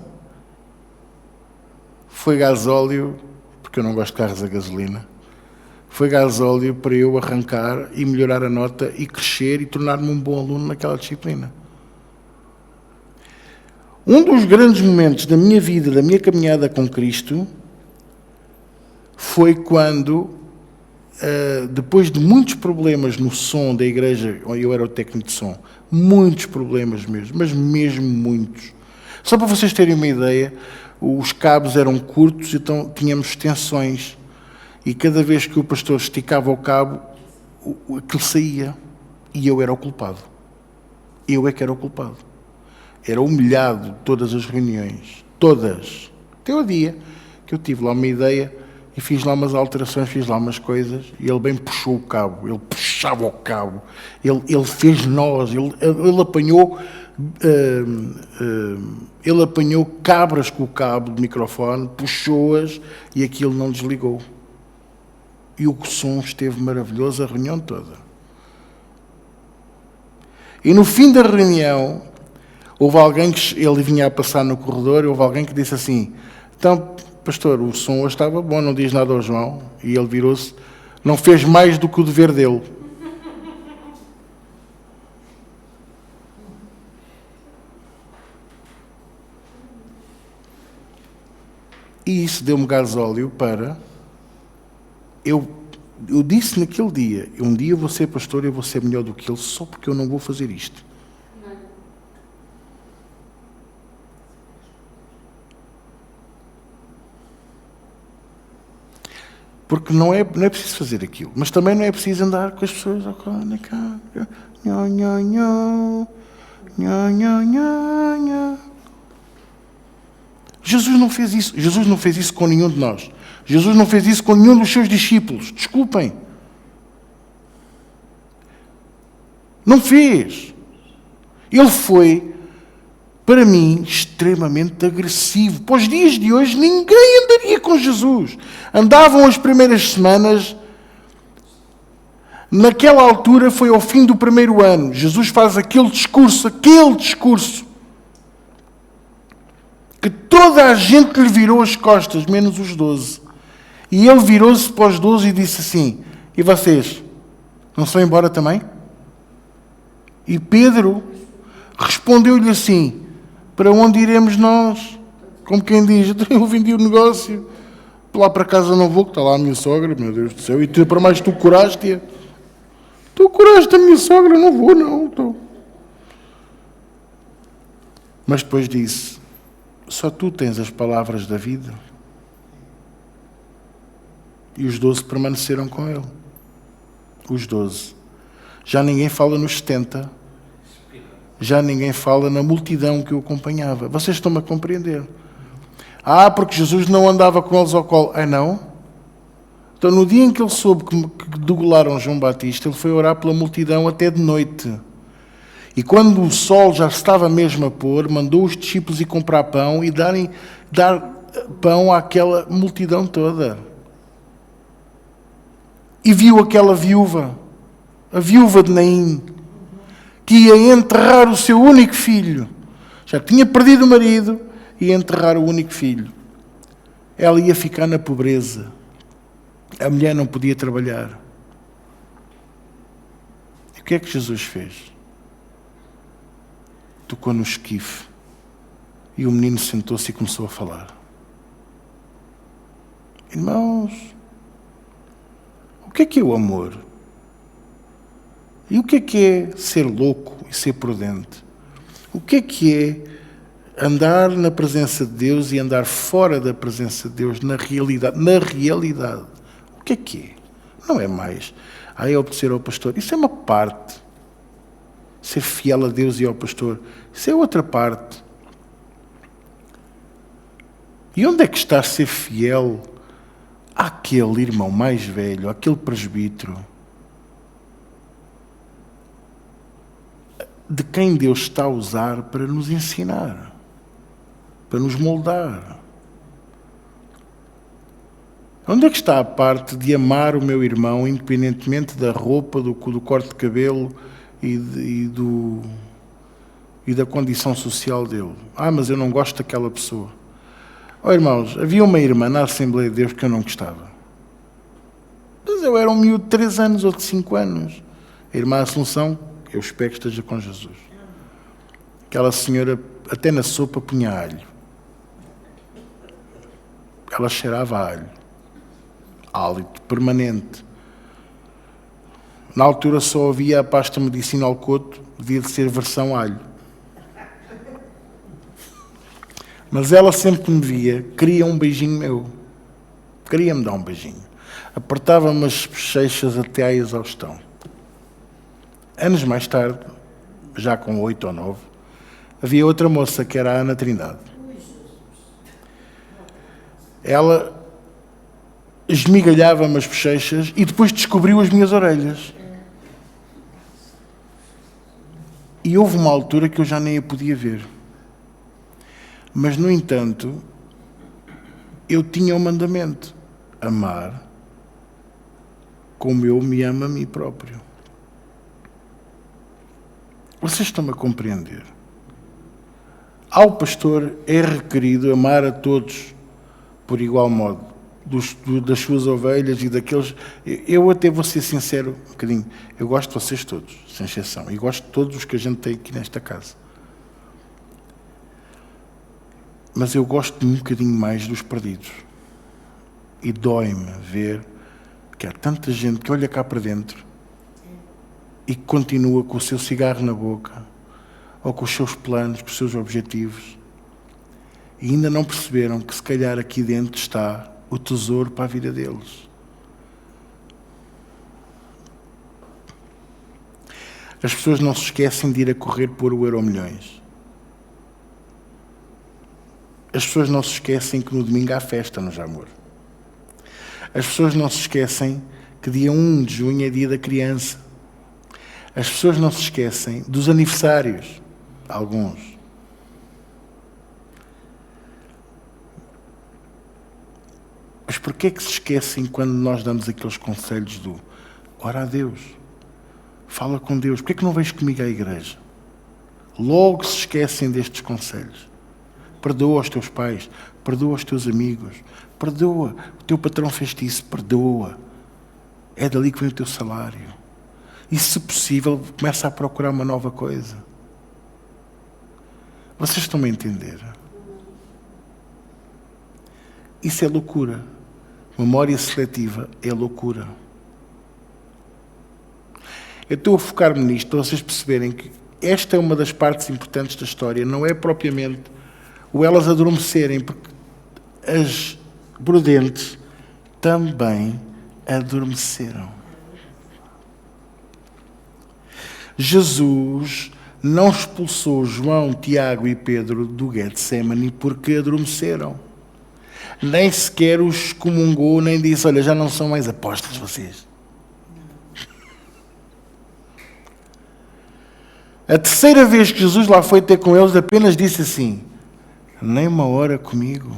foi gasóleo, porque eu não gosto de carros a gasolina, foi gasóleo para eu arrancar e melhorar a nota e crescer e tornar-me um bom aluno naquela disciplina. Um dos grandes momentos da minha vida, da minha caminhada com Cristo, foi quando depois de muitos problemas no som da igreja, eu era o técnico de som, muitos problemas mesmo, mas mesmo muitos. Só para vocês terem uma ideia, os cabos eram curtos, então tínhamos extensões. E cada vez que o pastor esticava o cabo, aquilo saía. E eu era o culpado. Eu é que era o culpado. Era humilhado todas as reuniões. Todas. Até o dia que eu tive lá uma ideia e fiz lá umas alterações, fiz lá umas coisas, e ele bem puxou o cabo. Ele puxava o cabo. Ele fez nós. Ele apanhou... ele apanhou cabras com o cabo do microfone, puxou-as e aquilo não desligou. E o som esteve maravilhoso a reunião toda. E no fim da reunião, houve alguém que ele vinha a passar no corredor, e houve alguém que disse assim: então, pastor, o som hoje estava bom, não diz nada ao João. E ele virou-se, não fez mais do que o dever dele. E isso deu-me gasóleo para... Eu disse naquele dia, um dia eu vou ser pastor e eu vou ser melhor do que ele, só porque eu não vou fazer isto. Porque não é preciso fazer aquilo, mas também não é preciso andar com as pessoas na cara. Jesus não fez isso. Jesus não fez isso com nenhum de nós. Jesus não fez isso com nenhum dos seus discípulos. Desculpem. Não fez. Ele foi, para mim, extremamente agressivo. Para os dias de hoje, ninguém andaria com Jesus. Andavam as primeiras semanas. Naquela altura, foi ao fim do primeiro ano. Jesus faz aquele discurso, que toda a gente lhe virou as costas, menos os 12. E ele virou-se para os 12 e disse assim: e vocês, não se vão embora também? E Pedro respondeu-lhe assim: para onde iremos nós? Como quem diz, eu vendi o negócio, lá para casa não vou, que está lá a minha sogra, meu Deus do céu, e tu, para mais tu curaste-a. Tu curaste a minha sogra, não vou não. Tô. Mas depois disse: só tu tens as palavras da vida. E os 12 permaneceram com ele. Os 12. Já ninguém fala nos 70. Já ninguém fala na multidão que o acompanhava. Vocês estão-me a compreender? Porque Jesus não andava com eles ao colo. Não? Então, no dia em que ele soube que degolaram João Batista, ele foi orar pela multidão até de noite. E quando o sol já estava mesmo a pôr, mandou os discípulos ir comprar pão e dar pão àquela multidão toda. E viu aquela viúva, a viúva de Naim, que ia enterrar o seu único filho. Já tinha perdido o marido e ia enterrar o único filho. Ela ia ficar na pobreza. A mulher não podia trabalhar. E o que é que Jesus fez? Tocou no esquife e o menino sentou-se e começou a falar. Irmãos, o que é o amor? E o que é ser louco e ser prudente? O que é andar na presença de Deus e andar fora da presença de Deus na realidade? Na realidade. O que é? Não é mais. É obedecer ao pastor. Isso é uma parte. Ser fiel a Deus e ao pastor. Isso é outra parte. E onde é que está ser fiel àquele irmão mais velho, àquele presbítero, de quem Deus está a usar para nos ensinar, para nos moldar? Onde é que está a parte de amar o meu irmão, independentemente da roupa, do corte de cabelo e da condição social dele? Mas eu não gosto daquela pessoa. Irmãos, havia uma irmã na Assembleia de Deus que eu não gostava. Mas eu era um miúdo de 3 anos ou de 5 anos. A irmã Assunção, eu espero que esteja com Jesus. Aquela senhora, até na sopa, punha alho. Ela cheirava a alho. Hálito permanente. Na altura só havia a pasta medicinal Coto, devia de ser versão alho. Mas ela sempre que me via, queria um beijinho meu. Queria-me dar um beijinho. Apertava-me as bochechas até à exaustão. Anos mais tarde, já com 8 ou 9, havia outra moça que era a Ana Trindade. Ela esmigalhava-me as bochechas e depois descobriu as minhas orelhas. E houve uma altura que eu já nem a podia ver. Mas, no entanto, eu tinha um mandamento: amar como eu me amo a mim próprio. Vocês estão-me a compreender? Ao pastor é requerido amar a todos por igual modo, das suas ovelhas e daqueles... Eu até vou ser sincero um bocadinho, eu gosto de vocês todos, sem exceção, e gosto de todos os que a gente tem aqui nesta casa. Mas eu gosto um bocadinho mais dos perdidos. E dói-me ver que há tanta gente que olha cá para dentro e que continua com o seu cigarro na boca, ou com os seus planos, com os seus objetivos, e ainda não perceberam que se calhar aqui dentro está o tesouro para a vida deles. As pessoas não se esquecem de ir a correr por o Euromilhões. As pessoas não se esquecem que no domingo há festa no Jamor. As pessoas não se esquecem que dia 1 de junho é dia da criança. As pessoas não se esquecem dos aniversários, alguns. Mas porquê é que se esquecem quando nós damos aqueles conselhos do ora a Deus, fala com Deus, porquê é que não vens comigo à igreja? Logo se esquecem destes conselhos. Perdoa os teus pais, perdoa os teus amigos, perdoa, o teu patrão fez-te isso, perdoa. É dali que vem o teu salário. E, se possível, começa a procurar uma nova coisa. Vocês estão-me a entender? Isso é loucura. Memória seletiva é loucura. Eu estou a focar-me nisto para vocês perceberem que esta é uma das partes importantes da história. Não é propriamente o elas adormecerem, porque as prudentes também adormeceram. Jesus não expulsou João, Tiago e Pedro do Getsémani porque adormeceram. Nem sequer os excomungou, nem disse, olha, já não são mais apóstolos vocês. A terceira vez que Jesus lá foi ter com eles, apenas disse assim, nem uma hora comigo,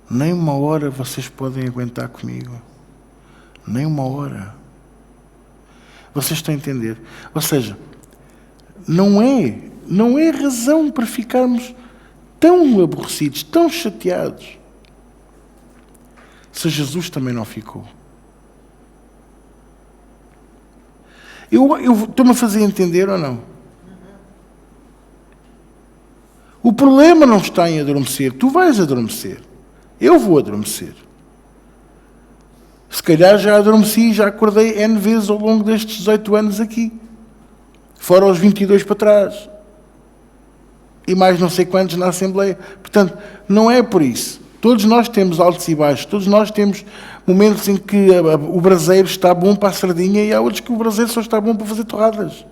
nem uma hora vocês podem aguentar comigo, nem uma hora. Vocês estão a entender? Ou seja, não é razão para ficarmos tão aborrecidos, tão chateados, se Jesus também não ficou. Eu estou-me a fazer entender ou não? O problema não está em adormecer. Tu vais adormecer. Eu vou adormecer. Se calhar já adormeci, já acordei N vezes ao longo destes 18 anos aqui. Fora os 22 para trás. E mais não sei quantos na Assembleia. Portanto, não é por isso. Todos nós temos altos e baixos. Todos nós temos momentos em que o braseiro está bom para a sardinha e há outros que o braseiro só está bom para fazer torradas.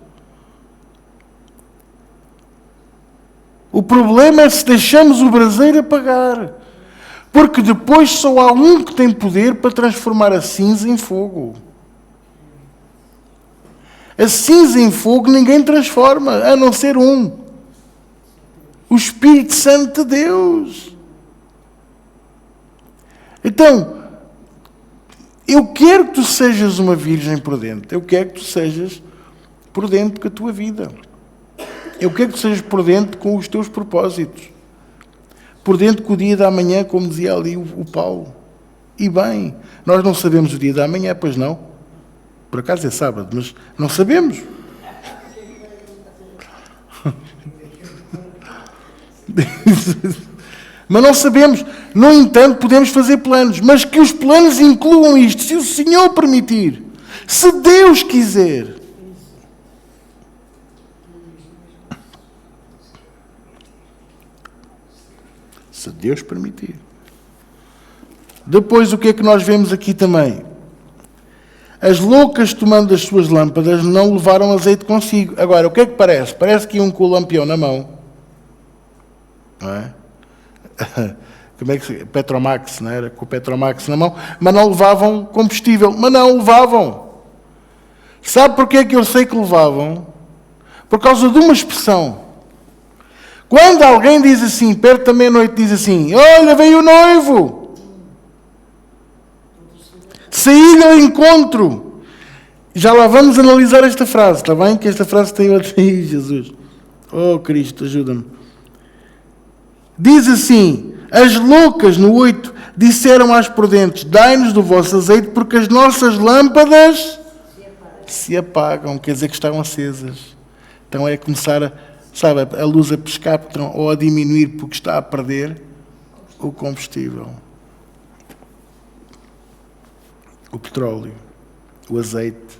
O problema é se deixamos o braseiro apagar. Porque depois só há um que tem poder para transformar a cinza em fogo. A cinza em fogo ninguém transforma, a não ser um. O Espírito Santo de Deus. Então, eu quero que tu sejas uma virgem prudente. Eu quero que tu sejas prudente com a tua vida. Eu quero que tu sejas prudente com os teus propósitos. Prudente com o dia da manhã, como dizia ali o Paulo. E bem, nós não sabemos o dia da manhã, pois não. Por acaso é sábado, mas não sabemos. Mas não sabemos. No entanto, podemos fazer planos. Mas que os planos incluam isto. Se o Senhor permitir. Se Deus quiser. Se Deus permitir. Depois, o que é que nós vemos aqui também? As loucas, tomando as suas lâmpadas, não levaram azeite consigo. Agora, o que é que parece? Parece que iam com o lampião na mão. Não é? Como é que se... Petromax, não era? Com o Petromax na mão. Mas não levavam combustível. Mas não levavam. Sabe porquê é que eu sei que levavam? Por causa de uma expressão. Quando alguém diz assim, perto da meia-noite, diz assim, olha, veio o noivo. Saí ao encontro. Já lá vamos analisar esta frase, está bem? Que esta frase tem outra aí, Jesus. Oh, Cristo, ajuda-me. Diz assim, as loucas, no 8, disseram às prudentes, dai-nos do vosso azeite, porque as nossas lâmpadas se apagam. Quer dizer que estão acesas. Então é começar a luz a piscar ou a diminuir porque está a perder o combustível. O petróleo, o azeite.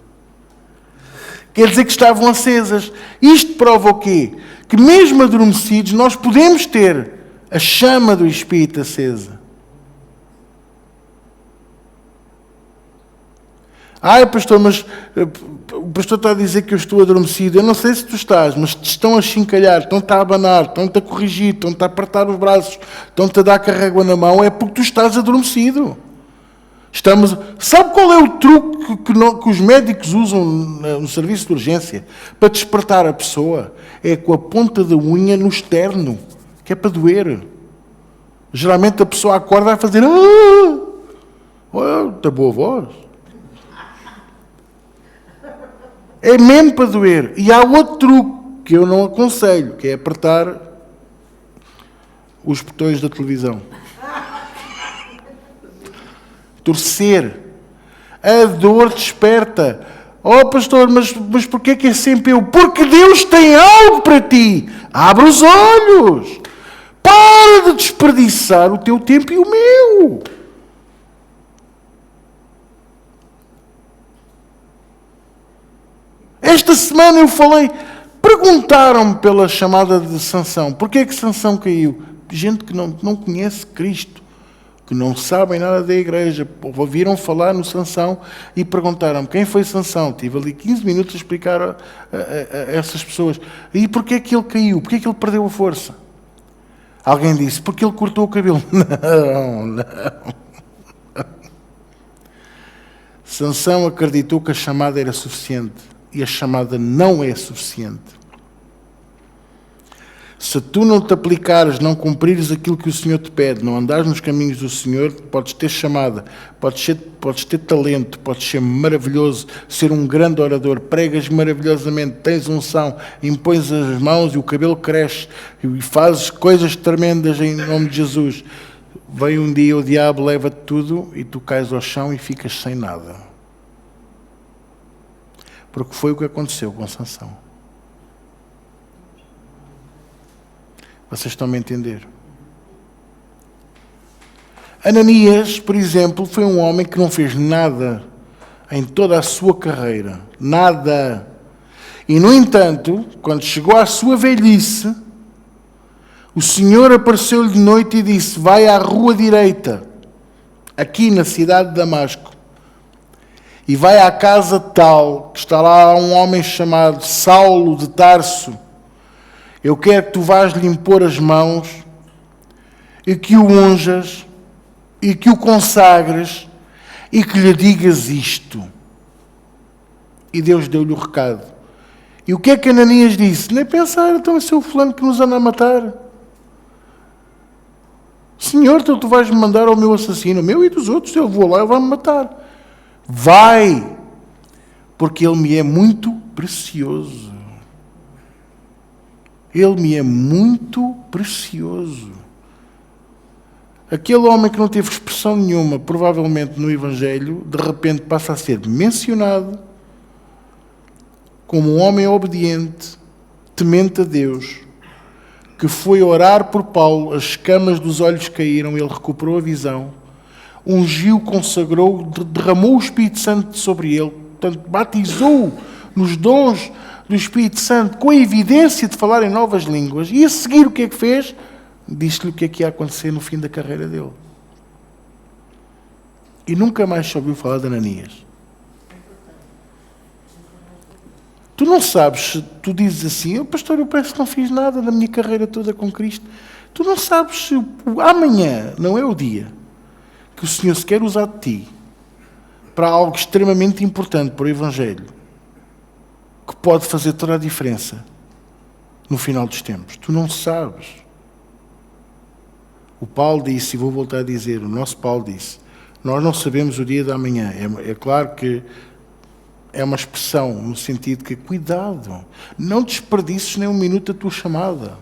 Quer dizer que estavam acesas. Isto prova o quê? Que mesmo adormecidos nós podemos ter a chama do Espírito acesa. Ai, pastor, mas o pastor está a dizer que eu estou adormecido. Eu não sei se tu estás, mas te estão a chincalhar, estão-te a abanar, estão-te a corrigir, estão-te a apertar os braços, estão-te a dar carrégua na mão. É porque tu estás adormecido. Sabe qual é o truque que os médicos usam no serviço de urgência para despertar a pessoa? É com a ponta da unha no externo, que é para doer. Geralmente a pessoa acorda a fazer está boa voz. É mesmo para doer. E há outro truque que eu não aconselho, que é apertar os botões da televisão. Torcer. A dor desperta. Oh, pastor, mas porquê que é sempre eu? Porque Deus tem algo para ti. Abre os olhos. Para de desperdiçar o teu tempo e o meu. Esta semana eu falei, perguntaram-me pela chamada de Sansão. Porquê é que Sansão caiu? Gente que não conhece Cristo, que não sabem nada da igreja, ouviram falar no Sansão e perguntaram-me quem foi Sansão. Tive ali 15 minutos a explicar a essas pessoas. E porquê é que ele caiu? Porquê é que ele perdeu a força? Alguém disse, porque ele cortou o cabelo. Não. Sansão acreditou que a chamada era suficiente. E a chamada não é suficiente. Se tu não te aplicares, não cumprires aquilo que o Senhor te pede, não andares nos caminhos do Senhor, podes ter chamada, podes ter talento, podes ser maravilhoso, ser um grande orador, pregas maravilhosamente, tens unção, impões as mãos e o cabelo cresce e fazes coisas tremendas em nome de Jesus. Vem um dia o diabo, leva-te tudo e tu cais ao chão e ficas sem nada. Porque foi o que aconteceu com Sansão. Vocês estão-me a entender? Ananias, por exemplo, foi um homem que não fez nada em toda a sua carreira. Nada. E, no entanto, quando chegou à sua velhice, o Senhor apareceu-lhe de noite e disse, vai à rua direita, aqui na cidade de Damasco, e vai à casa tal, que está lá um homem chamado Saulo de Tarso. Eu quero que tu vás lhe impor as mãos e que o unjas e que o consagres e que lhe digas isto. E Deus deu-lhe o recado. E o que é que Ananias disse? Nem pensar, então esse é o fulano que nos anda a matar. Senhor, então tu vais-me mandar ao meu assassino, meu e dos outros, eu vou lá e vai-me matar. Vai, porque ele me é muito precioso. Ele me é muito precioso. Aquele homem que não teve expressão nenhuma, provavelmente no Evangelho, de repente passa a ser mencionado como um homem obediente, temente a Deus, que foi orar por Paulo, as escamas dos olhos caíram, ele recuperou a visão, ungiu, consagrou, derramou o Espírito Santo sobre ele, portanto, batizou nos dons do Espírito Santo, com a evidência de falar em novas línguas, e a seguir o que é que fez? Disse-lhe o que é que ia acontecer no fim da carreira dele. E nunca mais se ouviu falar de Ananias. Tu não sabes, tu dizes assim, pastor, eu parece que não fiz nada na minha carreira toda com Cristo. Tu não sabes se amanhã não é o dia que o Senhor se quer usar de ti para algo extremamente importante para o Evangelho, que pode fazer toda a diferença no final dos tempos. Tu não sabes. O Paulo disse, e vou voltar a dizer, o nosso Paulo disse, nós não sabemos o dia da manhã. É claro que é uma expressão no sentido que, cuidado, não desperdices nem um minuto da tua chamada,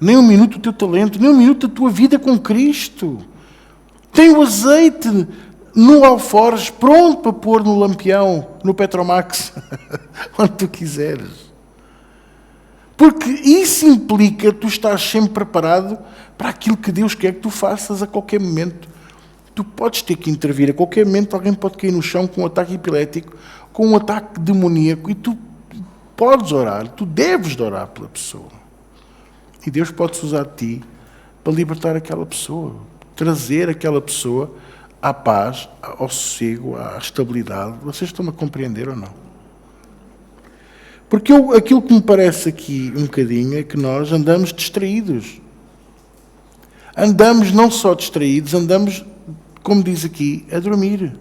nem um minuto do teu talento, nem um minuto da tua vida com Cristo. Tem o azeite no alforje pronto para pôr no lampião, no Petromax, onde tu quiseres. Porque isso implica que tu estás sempre preparado para aquilo que Deus quer que tu faças a qualquer momento. Tu podes ter que intervir. A qualquer momento alguém pode cair no chão com um ataque epilético, com um ataque demoníaco, e tu podes orar, tu deves orar pela pessoa. E Deus pode-se usar de ti para libertar aquela pessoa, trazer aquela pessoa à paz, ao sossego, à estabilidade. Vocês estão-me a compreender ou não? Porque aquilo que me parece aqui um bocadinho é que nós andamos distraídos. Andamos não só distraídos, andamos, como diz aqui, a dormir.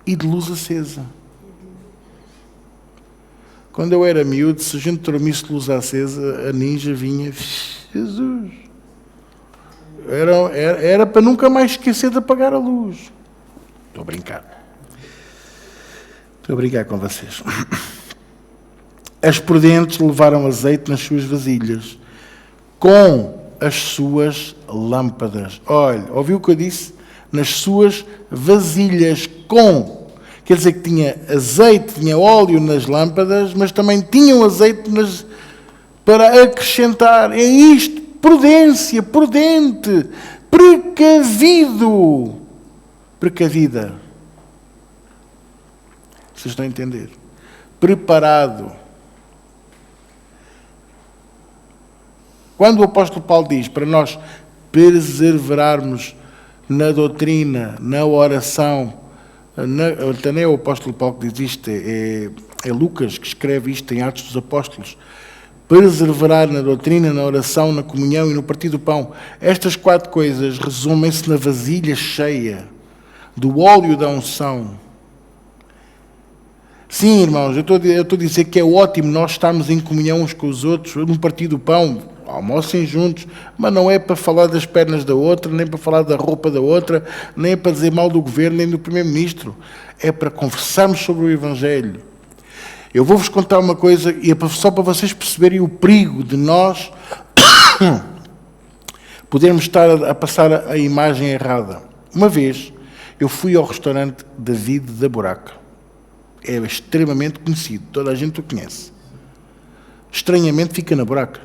E de luz acesa. Quando eu era miúdo, se a gente dormisse de luz acesa, a ninja vinha, Jesus. Era para nunca mais esquecer de apagar a luz. Estou a brincar. Estou a brincar com vocês. As prudentes levaram azeite nas suas vasilhas, com as suas lâmpadas. Olha, ouviu o que eu disse? Nas suas vasilhas, com. Quer dizer que tinha azeite, tinha óleo nas lâmpadas, mas também tinham azeite para acrescentar. É isto, prudência, prudente, precavido, precavida. Vocês estão a entender? Preparado. Quando o apóstolo Paulo diz para nós perseverarmos na doutrina, na oração, também é o apóstolo Paulo que diz isto, é Lucas que escreve isto em Atos dos Apóstolos. Perseverar na doutrina, na oração, na comunhão e no partir do pão. Estas 4 coisas resumem-se na vasilha cheia do óleo da unção. Sim, irmãos, eu estou a dizer que é ótimo nós estarmos em comunhão uns com os outros, no partir do pão, almocem juntos, mas não é para falar das pernas da outra, nem para falar da roupa da outra, nem é para dizer mal do governo, nem do primeiro-ministro. É para conversarmos sobre o Evangelho. Eu vou-vos contar uma coisa, e é só para vocês perceberem o perigo de nós podermos estar a passar a imagem errada. Uma vez, eu fui ao restaurante David da Buraca. É extremamente conhecido, toda a gente o conhece. Estranhamente fica na Buraca.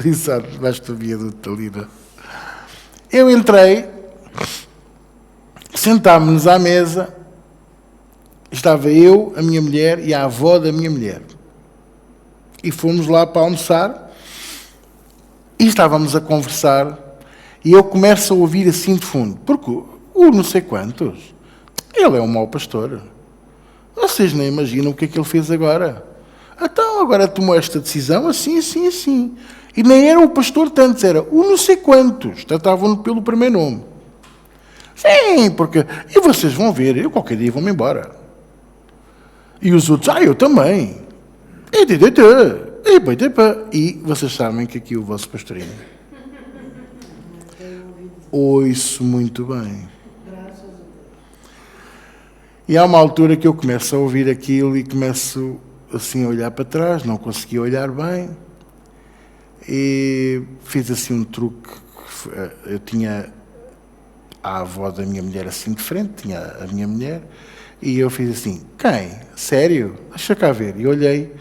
Exato, basta o viaduto ali. Eu entrei, sentámos-nos à mesa, estava eu, a minha mulher e a avó da minha mulher. E fomos lá para almoçar e estávamos a conversar. E eu começo a ouvir assim de fundo, porque o não sei quantos, ele é um mau pastor. Vocês nem imaginam o que é que ele fez agora. Então, agora tomou esta decisão, assim, assim, assim. E nem era o pastor tantos, era o não sei quantos. Tratavam-no pelo primeiro nome. Sim, porque... E vocês vão ver, eu qualquer dia vou-me embora. E os outros, eu também. E vocês sabem que aqui o vosso pastorinho... Ouço muito bem. E há uma altura que eu começo a ouvir aquilo e começo assim a olhar para trás, não consegui olhar bem, e fiz assim um truque. Eu tinha a avó da minha mulher assim de frente, tinha a minha mulher, e eu fiz assim, quem? Sério? Deixa cá ver. E olhei,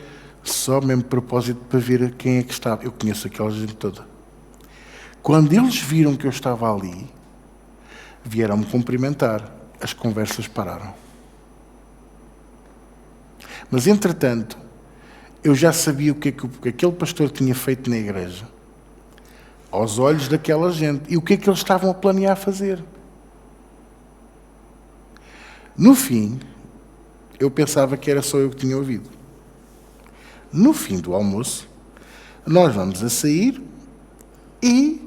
só mesmo de propósito para ver quem é que estava. Eu conheço aquela gente toda. Quando eles viram que eu estava ali, vieram-me cumprimentar. As conversas pararam. Mas, entretanto, eu já sabia o que é que aquele pastor tinha feito na igreja, aos olhos daquela gente, e o que é que eles estavam a planear fazer. No fim, eu pensava que era só eu que tinha ouvido. No fim do almoço, nós vamos a sair e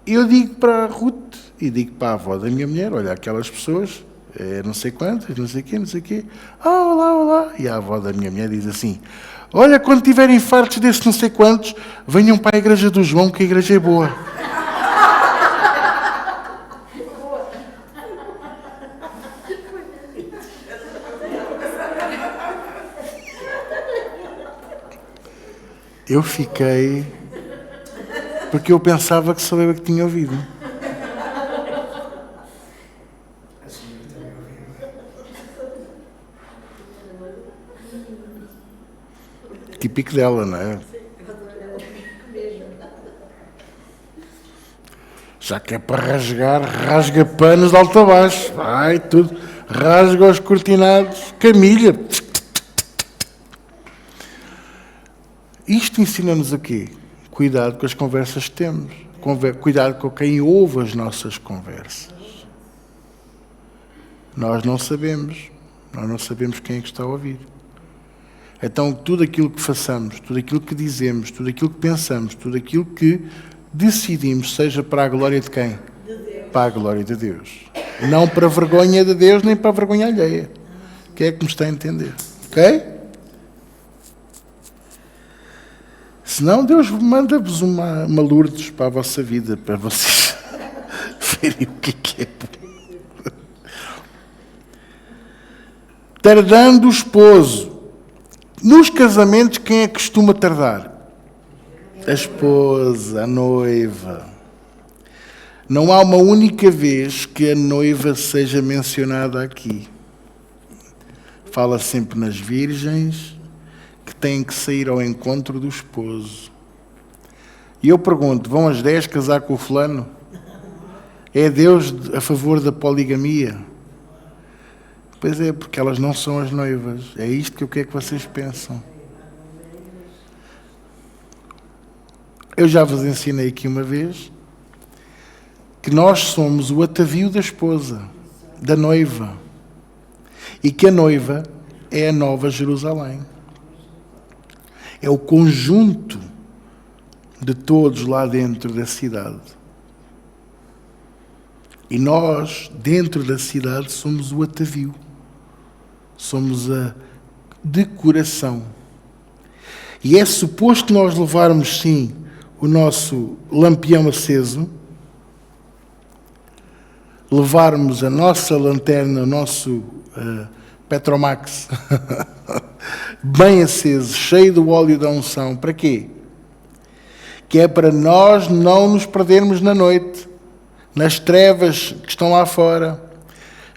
eu digo para a Ruth e digo para a avó da minha mulher, olha, aquelas pessoas, não sei quantas, não sei quê. Olá, olá. E a avó da minha mulher diz assim, olha, quando tiverem fartos desses não sei quantos, venham para a igreja do João, que a igreja é boa. Eu fiquei, porque eu pensava que só eu que tinha ouvido. Típico dela, não é? Já que é para rasgar, rasga panos de alto a baixo. Vai, tudo. Rasga os cortinados. Camilha. Isto ensina-nos a quê? Cuidado com as conversas que temos. Cuidado com quem ouve as nossas conversas. Nós não sabemos. Nós não sabemos quem é que está a ouvir. Então, tudo aquilo que façamos, tudo aquilo que dizemos, tudo aquilo que pensamos, tudo aquilo que decidimos, seja para a glória de quem? De Deus. Para a glória de Deus. Não para a vergonha de Deus, nem para a vergonha alheia. Quem é que me está a entender? Ok? Senão, Deus manda-vos uma Lourdes para a vossa vida, para vocês verem o que é. Tardando o esposo. Nos casamentos, quem é que costuma tardar? A esposa, a noiva. Não há uma única vez que a noiva seja mencionada aqui. Fala sempre nas virgens que têm que sair ao encontro do esposo. E eu pergunto, vão as 10 casar com o fulano? É Deus a favor da poligamia? Pois é, porque elas não são as noivas. É isto que eu quero que vocês pensam. Eu já vos ensinei aqui uma vez que nós somos o atavio da esposa, da noiva. E que a noiva é a Nova Jerusalém. É o conjunto de todos lá dentro da cidade. E nós, dentro da cidade, somos o atavio. Somos a decoração. E é suposto nós levarmos, sim, o nosso lampião aceso, levarmos a nossa lanterna, o nosso Petromax, bem aceso, cheio do óleo da unção. Para quê? Que é para nós não nos perdermos na noite, nas trevas que estão lá fora,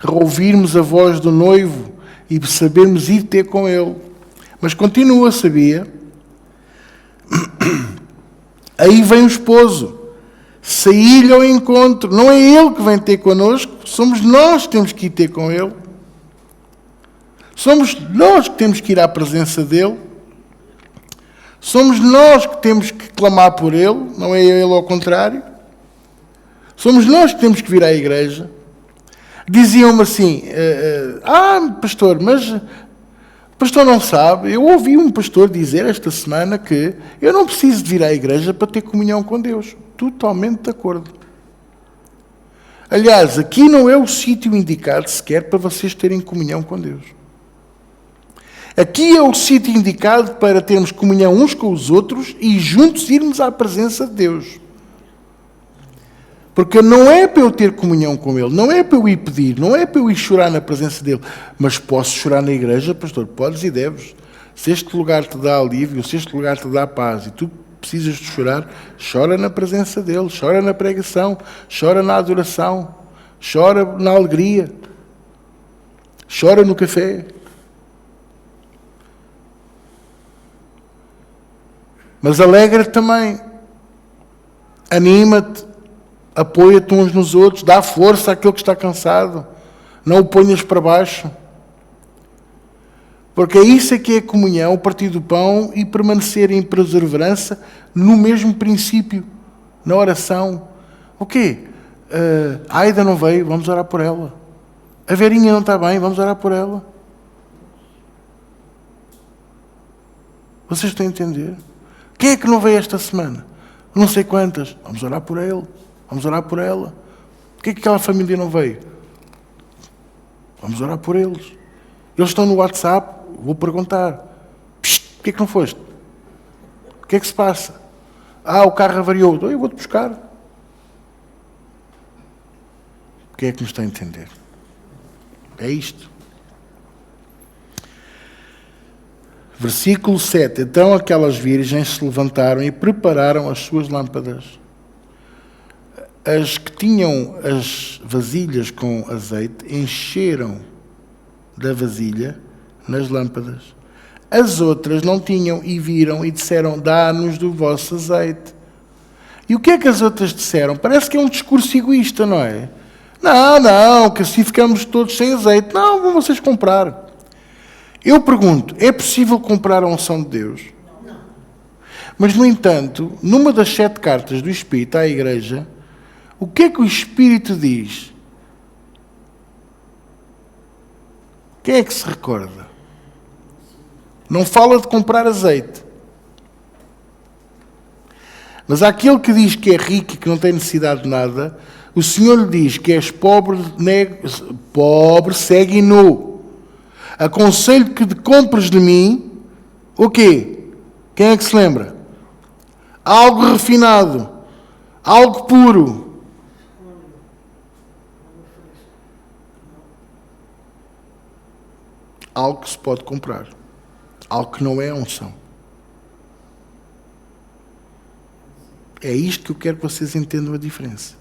ouvirmos a voz do noivo e sabermos ir ter com ele. Mas continua, sabia? Aí vem o esposo, sair-lhe ao encontro. Não é ele que vem ter connosco, somos nós que temos que ir ter com ele. Somos nós que temos que ir à presença dele. Somos nós que temos que clamar por ele, não é ele ao contrário. Somos nós que temos que vir à igreja. Diziam-me assim, pastor, mas o pastor não sabe. Eu ouvi um pastor dizer esta semana que eu não preciso de vir à igreja para ter comunhão com Deus. Totalmente de acordo. Aliás, aqui não é o sítio indicado sequer para vocês terem comunhão com Deus. Aqui é o sítio indicado para termos comunhão uns com os outros e juntos irmos à presença de Deus. Porque não é para eu ter comunhão com Ele, não é para eu ir pedir, não é para eu ir chorar na presença dEle, mas posso chorar na igreja, pastor, podes e deves. Se este lugar te dá alívio, se este lugar te dá paz e tu precisas de chorar, chora na presença dEle, chora na pregação, chora na adoração, chora na alegria, chora no café. Mas alegra-te também. Anima-te, apoia-te uns nos outros, dá força àquele que está cansado. Não o ponhas para baixo. Porque é isso que é a comunhão, o partir do pão e permanecer em perseverança no mesmo princípio, na oração. O quê? A Aida não veio, vamos orar por ela. A Verinha não está bem, vamos orar por ela. Vocês estão a entender? Quem é que não veio esta semana? Não sei quantas. Vamos orar por ele. Vamos orar por ela. Por que é que aquela família não veio? Vamos orar por eles. Eles estão no WhatsApp. Vou perguntar. Por que é que não foste? O que é que se passa? O carro avariou. Eu vou-te buscar. Quem é que nos está a entender? É isto. Versículo 7. Então aquelas virgens se levantaram e prepararam as suas lâmpadas. As que tinham as vasilhas com azeite encheram da vasilha nas lâmpadas. As outras não tinham e viram e disseram: dá-nos do vosso azeite. E o que é que as outras disseram? Parece que é um discurso egoísta, não é? Não, que assim ficamos todos sem azeite. Não, vão vocês comprar. Eu pergunto, é possível comprar a unção de Deus? Não. Mas, no entanto, numa das 7 cartas do Espírito à Igreja, o que é que o Espírito diz? Quem é que se recorda? Não fala de comprar azeite. Mas àquele que diz que é rico e que não tem necessidade de nada, o Senhor lhe diz que és pobre, cego e nu. Aconselho que compres de mim, o quê? Quem é que se lembra? Algo refinado, algo puro. Algo que se pode comprar. Algo que não é unção. É isto que eu quero que vocês entendam a diferença.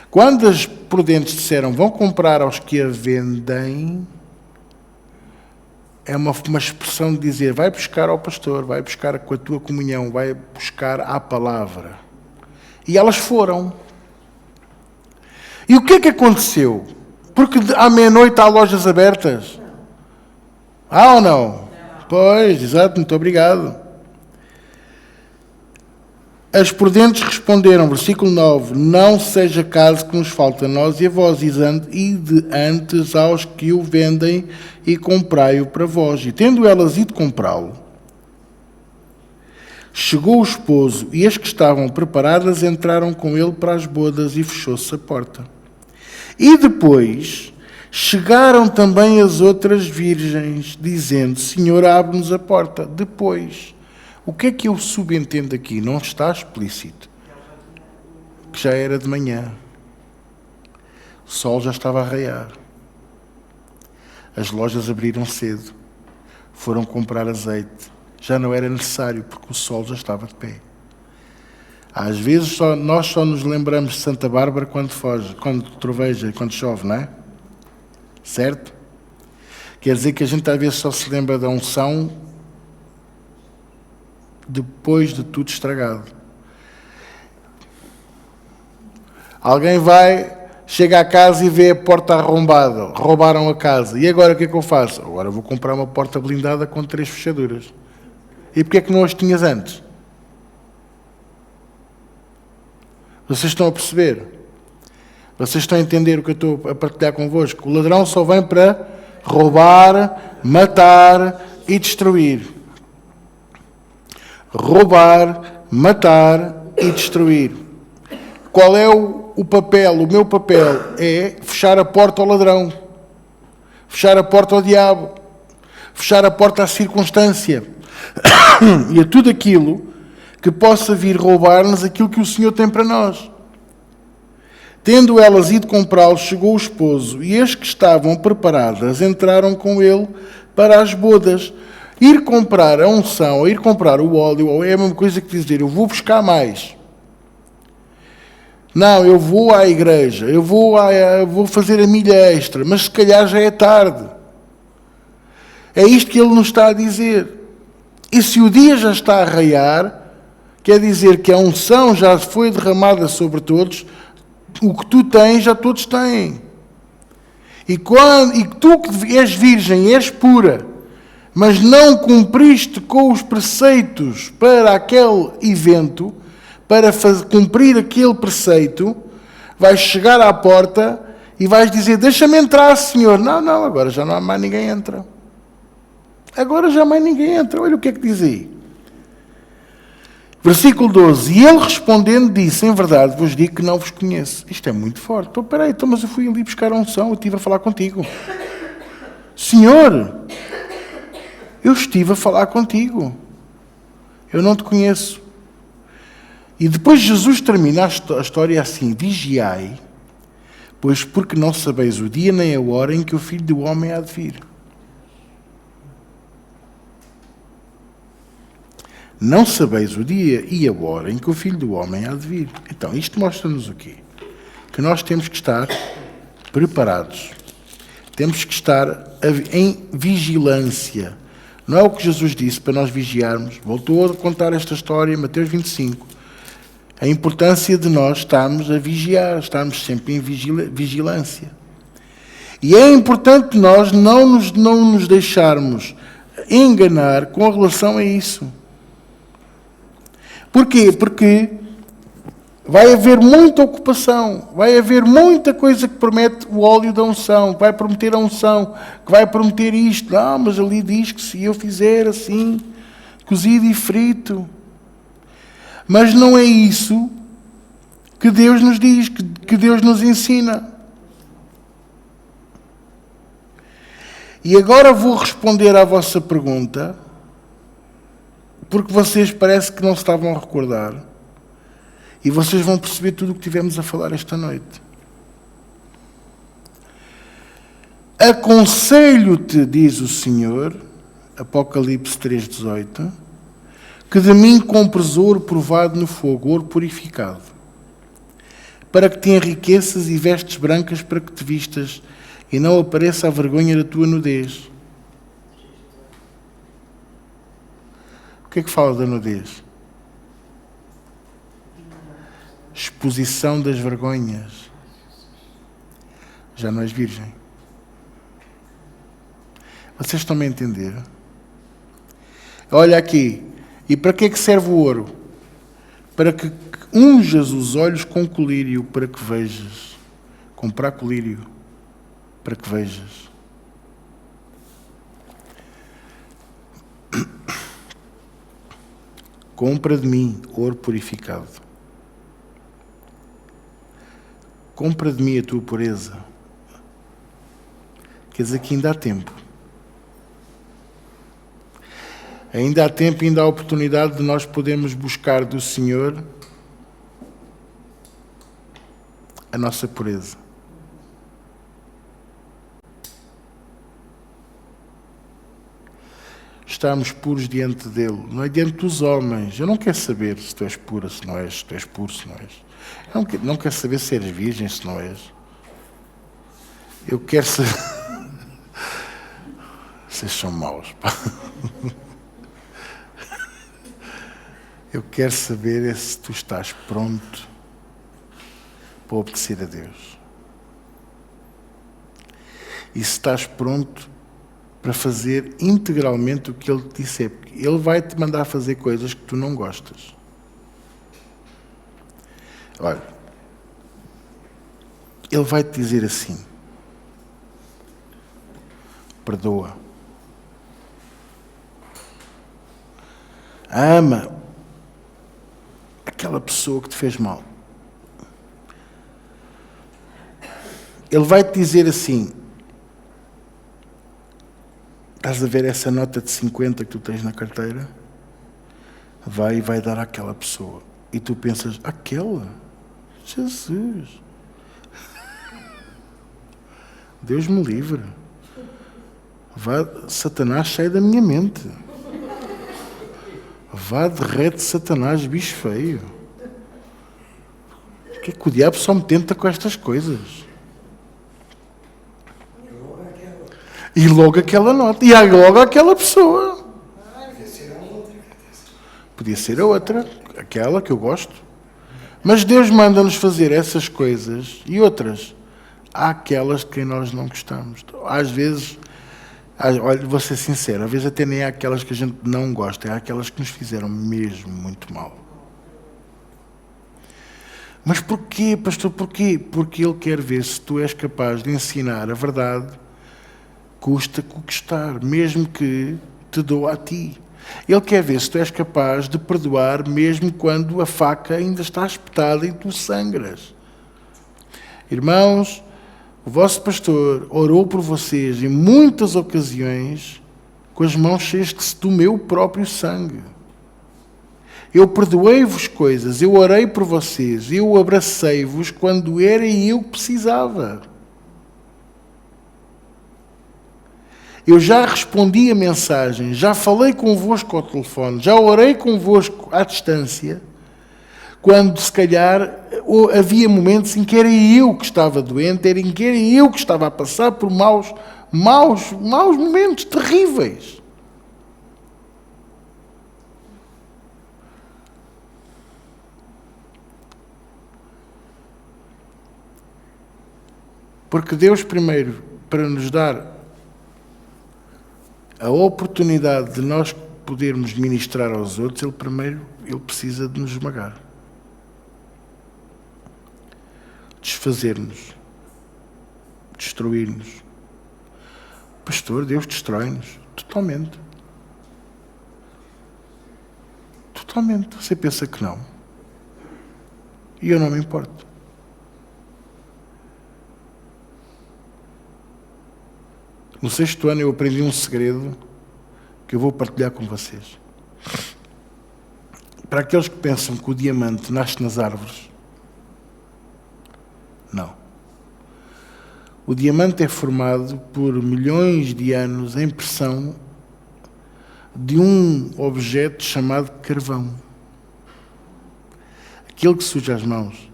Quando as prudentes disseram, vão comprar aos que a vendem, é uma expressão de dizer, vai buscar ao pastor, vai buscar com a tua comunhão, vai buscar a palavra. E elas foram. E o que é que aconteceu? Porque à meia-noite há lojas abertas? Ou não? Pois, exato, muito obrigado. As prudentes responderam, versículo 9, não seja caso que nos falte a nós e a vós, e de antes aos que o vendem e comprai-o para vós. E tendo elas ido comprá-lo, chegou o esposo e as que estavam preparadas entraram com ele para as bodas e fechou-se a porta. E depois chegaram também as outras virgens, dizendo, Senhor, abre-nos a porta. Depois... O que é que eu subentendo aqui? Não está explícito. Que já era de manhã. O sol já estava a raiar. As lojas abriram cedo. Foram comprar azeite. Já não era necessário, porque o sol já estava de pé. Às vezes nós só nos lembramos de Santa Bárbara quando foge, quando troveja, quando chove, não é? Certo? Quer dizer que a gente às vezes só se lembra da unção depois de tudo estragado. Alguém chega à casa e vê a porta arrombada. Roubaram a casa. E agora o que é que eu faço? Agora vou comprar uma porta blindada com 3 fechaduras. E porquê é que não as tinhas antes? Vocês estão a perceber? Vocês estão a entender o que eu estou a partilhar convosco? O ladrão só vem para roubar, matar e destruir. Roubar, matar e destruir. Qual é o papel? O meu papel é fechar a porta ao ladrão, fechar a porta ao diabo, fechar a porta à circunstância e a tudo aquilo que possa vir roubar-nos aquilo que o Senhor tem para nós. Tendo elas ido comprá-lo, chegou o esposo, e as que estavam preparadas entraram com ele para as bodas. Ir comprar a unção, ou ir comprar o óleo, é a mesma coisa que dizer, eu vou buscar mais. Não, eu vou à igreja, eu vou fazer a milha extra, mas se calhar já é tarde. É isto que ele nos está a dizer. E se o dia já está a raiar, quer dizer que a unção já foi derramada sobre todos, o que tu tens já todos têm. E tu que és virgem, és pura, mas não cumpriste com os preceitos para aquele evento, para cumprir aquele preceito, vais chegar à porta e vais dizer, deixa-me entrar, Senhor. Não, agora já não há mais ninguém entra. Agora já mais ninguém entra. Olha o que é que diz aí. Versículo 12. E ele respondendo disse, em verdade vos digo que não vos conheço. Isto é muito forte. Então, peraí, mas eu fui ali buscar a unção, eu estive a falar contigo. Senhor, eu estive a falar contigo. Eu não te conheço. E depois Jesus termina a história assim, vigiai, pois porque não sabeis o dia nem a hora em que o Filho do Homem há de vir. Não sabeis o dia e a hora em que o Filho do Homem há de vir. Então, isto mostra-nos o quê? Que nós temos que estar preparados. Temos que estar em vigilância. Não é o que Jesus disse para nós vigiarmos. Voltou a contar esta história em Mateus 25. A importância de nós estarmos a vigiar, estarmos sempre em vigilância. E é importante nós não nos deixarmos enganar com relação a isso. Porquê? Porque vai haver muita ocupação, vai haver muita coisa que promete o óleo da unção, que vai prometer a unção, que vai prometer isto. Mas ali diz que se eu fizer assim, cozido e frito. Mas não é isso que Deus nos diz, que Deus nos ensina. E agora vou responder à vossa pergunta, porque vocês parece que não se estavam a recordar. E vocês vão perceber tudo o que tivemos a falar esta noite. Aconselho-te, diz o Senhor, Apocalipse 3,18, que de mim compres ouro provado no fogo, ouro purificado, para que te enriqueças e vestes brancas para que te vistas e não apareça a vergonha da tua nudez. O que é que fala da nudez? Exposição das vergonhas. Já não és virgem. Vocês estão-me a entender? Olha aqui. E para que é que serve o ouro? Para que unjas os olhos com colírio para que vejas. Comprar colírio para que vejas. Compra de mim ouro purificado. Compra de mim a tua pureza. Quer dizer que ainda há tempo. Ainda há tempo, ainda há oportunidade de nós podermos buscar do Senhor a nossa pureza. Estarmos puros diante dele, não é diante dos homens. Eu não quero saber se tu és pura, se não és, se tu és puro, se não és. Eu não quero saber se és virgem, se não és. Eu quero saber... Vocês são maus, pá. Eu quero saber se tu estás pronto para obedecer a Deus. E se estás pronto para fazer integralmente o que Ele te disser. Porque Ele vai te mandar fazer coisas que tu não gostas. Olha, Ele vai te dizer assim: perdoa. Ama aquela pessoa que te fez mal. Ele vai te dizer assim: estás a ver essa nota de 50 que tu tens na carteira? Vai dar àquela pessoa. E tu pensas, aquela? Jesus! Deus me livre. Satanás, sai da minha mente. Derrete Satanás, bicho feio. O que é que o diabo só me tenta com estas coisas? E logo aquela nota. E logo aquela pessoa. Podia ser a outra, aquela que eu gosto. Mas Deus manda-nos fazer essas coisas e outras. Há aquelas de quem nós não gostamos. Às vezes, olha, vou ser sincero, às vezes até nem há aquelas que a gente não gosta, há aquelas que nos fizeram mesmo muito mal. Mas porquê, pastor, porquê? Porque Ele quer ver se tu és capaz de ensinar a verdade, custa conquistar, mesmo que te doa a ti. Ele quer ver se tu és capaz de perdoar, mesmo quando a faca ainda está espetada e tu sangras. Irmãos, o vosso pastor orou por vocês em muitas ocasiões com as mãos cheias do meu próprio sangue. Eu perdoei-vos coisas, eu orei por vocês, eu abracei-vos quando era eu que precisava. Eu já respondi a mensagens, já falei convosco ao telefone, já orei convosco à distância, quando se calhar havia momentos em que era eu que estava doente, em que era eu que estava a passar por maus momentos terríveis. Porque Deus, primeiro, para nos dar a oportunidade de nós podermos ministrar aos outros, Ele precisa de nos esmagar. Desfazer-nos. Destruir-nos. Pastor, Deus destrói-nos. Totalmente. Totalmente. Você pensa que não? E eu não me importo. No 6º ano eu aprendi um segredo que eu vou partilhar com vocês. Para aqueles que pensam que o diamante nasce nas árvores, não. O diamante é formado por milhões de anos em pressão de um objeto chamado carvão. Aquele que suja as mãos,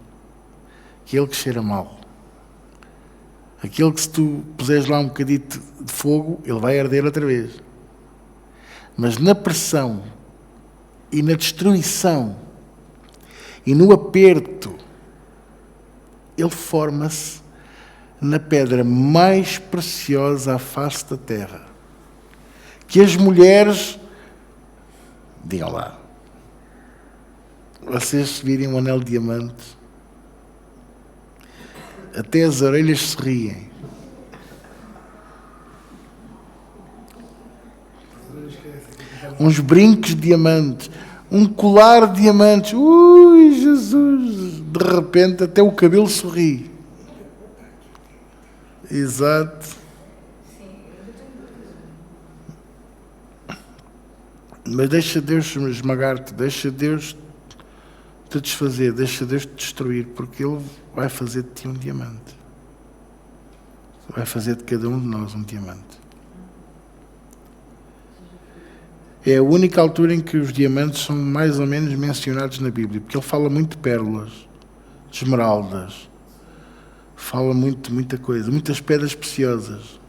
aquele que cheira mal. Aquele que se tu puseres lá um bocadito de fogo, ele vai arder outra vez. Mas na pressão e na destruição e no aperto, ele forma-se na pedra mais preciosa à face da terra. Que as mulheres, digam lá, vocês virem um anel de diamante, até as orelhas se riem. Uns brincos de diamantes, um colar de diamantes. Ui, Jesus! De repente até o cabelo sorri. Exato. Mas deixa Deus esmagar-te, deixa Deus te desfazer, deixa Deus te destruir, porque Ele vai fazer de ti um diamante. Vai fazer de cada um de nós um diamante. É a única altura em que os diamantes são mais ou menos mencionados na Bíblia, porque Ele fala muito de pérolas, de esmeraldas, fala muito de muita coisa, muitas pedras preciosas.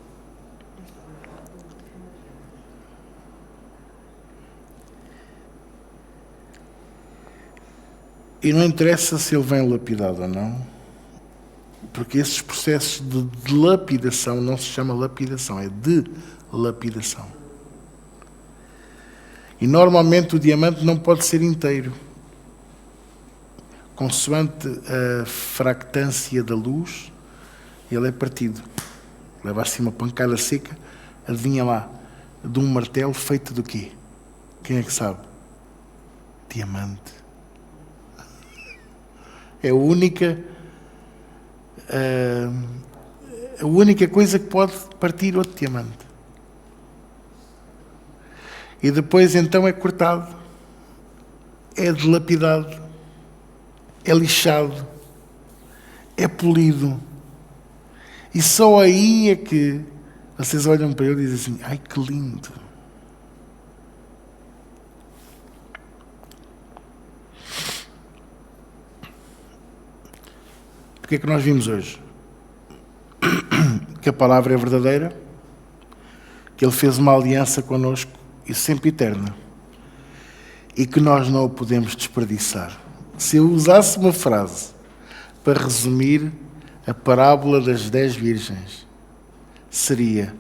E não interessa se ele vem lapidado ou não, porque esses processos de lapidação não se chama lapidação, é de lapidação. E normalmente o diamante não pode ser inteiro. Consoante a fractância da luz, ele é partido. Leva assim uma pancada seca, adivinha lá, de um martelo feito do quê? Quem é que sabe? Diamante. É a única coisa que pode partir outro diamante. E depois então é cortado, é dilapidado, é lixado, é polido. E só aí é que vocês olham para ele e dizem assim, ai que lindo. O que é que nós vimos hoje? Que a palavra é verdadeira, que Ele fez uma aliança connosco e sempre eterna. e que nós não o podemos desperdiçar. Se eu usasse uma frase para resumir a parábola das 10 virgens, seria: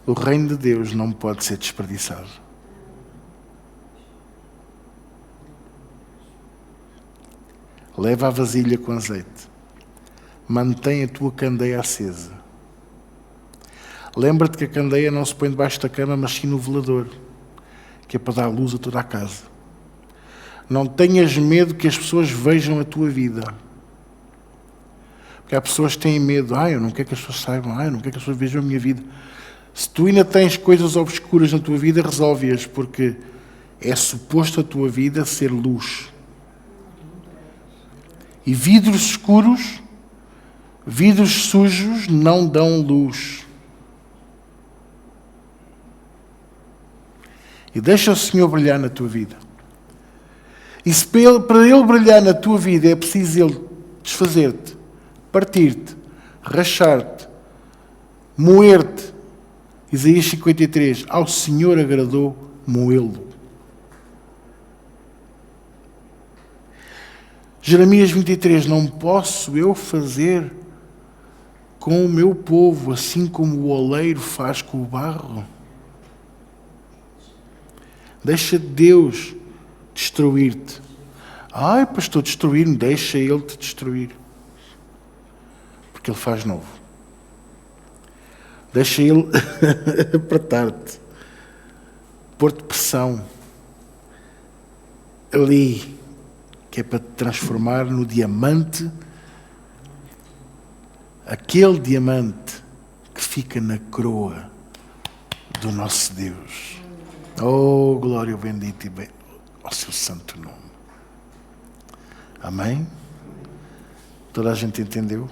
o reino de Deus não pode ser desperdiçado. Leva a vasilha com azeite. Mantém a tua candeia acesa. Lembra-te que a candeia não se põe debaixo da cama, mas sim no velador, que é para dar luz a toda a casa. Não tenhas medo que as pessoas vejam a tua vida. Porque há pessoas que têm medo. Eu não quero que as pessoas saibam. Eu não quero que as pessoas vejam a minha vida. Se tu ainda tens coisas obscuras na tua vida, resolve-as, porque é suposto a tua vida ser luz. E vidros escuros, vidros sujos não dão luz. E deixa o Senhor brilhar na tua vida. E se para Ele brilhar na tua vida é preciso Ele desfazer-te, partir-te, rachar-te, moer-te. Isaías 53, ao Senhor agradou moê-lo. Jeremias 23, não posso eu fazer com o meu povo assim como o oleiro faz com o barro? Deixa Deus destruir-te. Pastor, destruir-me. Deixa Ele te destruir. Porque Ele faz novo. Deixa Ele apertar-te. Pôr-te pressão. Ali. Que é para te transformar no diamante. Aquele diamante que fica na coroa do nosso Deus. Oh, glória bendita e bem ao seu santo nome. Amém? Toda a gente entendeu?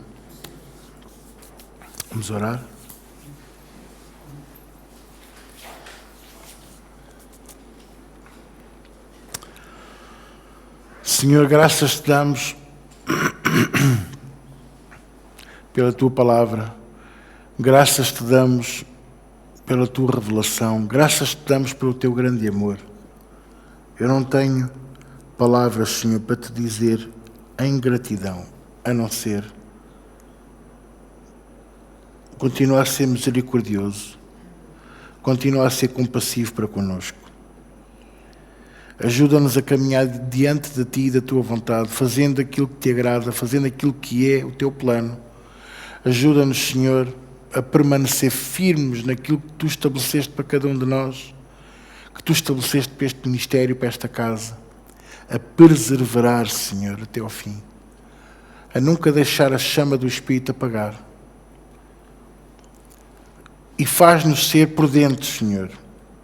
Vamos orar? Senhor, graças te damos pela tua palavra. Graças te damos pela tua revelação. Graças te damos pelo teu grande amor. Eu não tenho palavras, Senhor, para te dizer em gratidão, a não ser continua a ser misericordioso, continua a ser compassivo para connosco. Ajuda-nos a caminhar diante de Ti e da Tua vontade, fazendo aquilo que Te agrada, fazendo aquilo que é o Teu plano. Ajuda-nos, Senhor, a permanecer firmes naquilo que Tu estabeleceste para cada um de nós, que Tu estabeleceste para este ministério, para esta casa, a perseverar, Senhor, até ao fim, a nunca deixar a chama do Espírito apagar. E faz-nos ser prudentes, Senhor,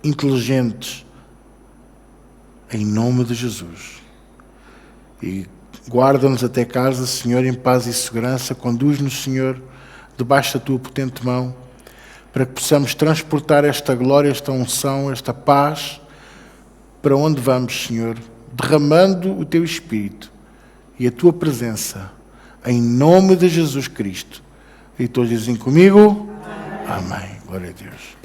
inteligentes, em nome de Jesus. E guarda-nos até casa, Senhor, em paz e segurança. Conduz-nos, Senhor, debaixo da Tua potente mão, para que possamos transportar esta glória, esta unção, esta paz, para onde vamos, Senhor, derramando o Teu Espírito e a Tua presença, em nome de Jesus Cristo. E todos dizem comigo? Amém. Glória a Deus.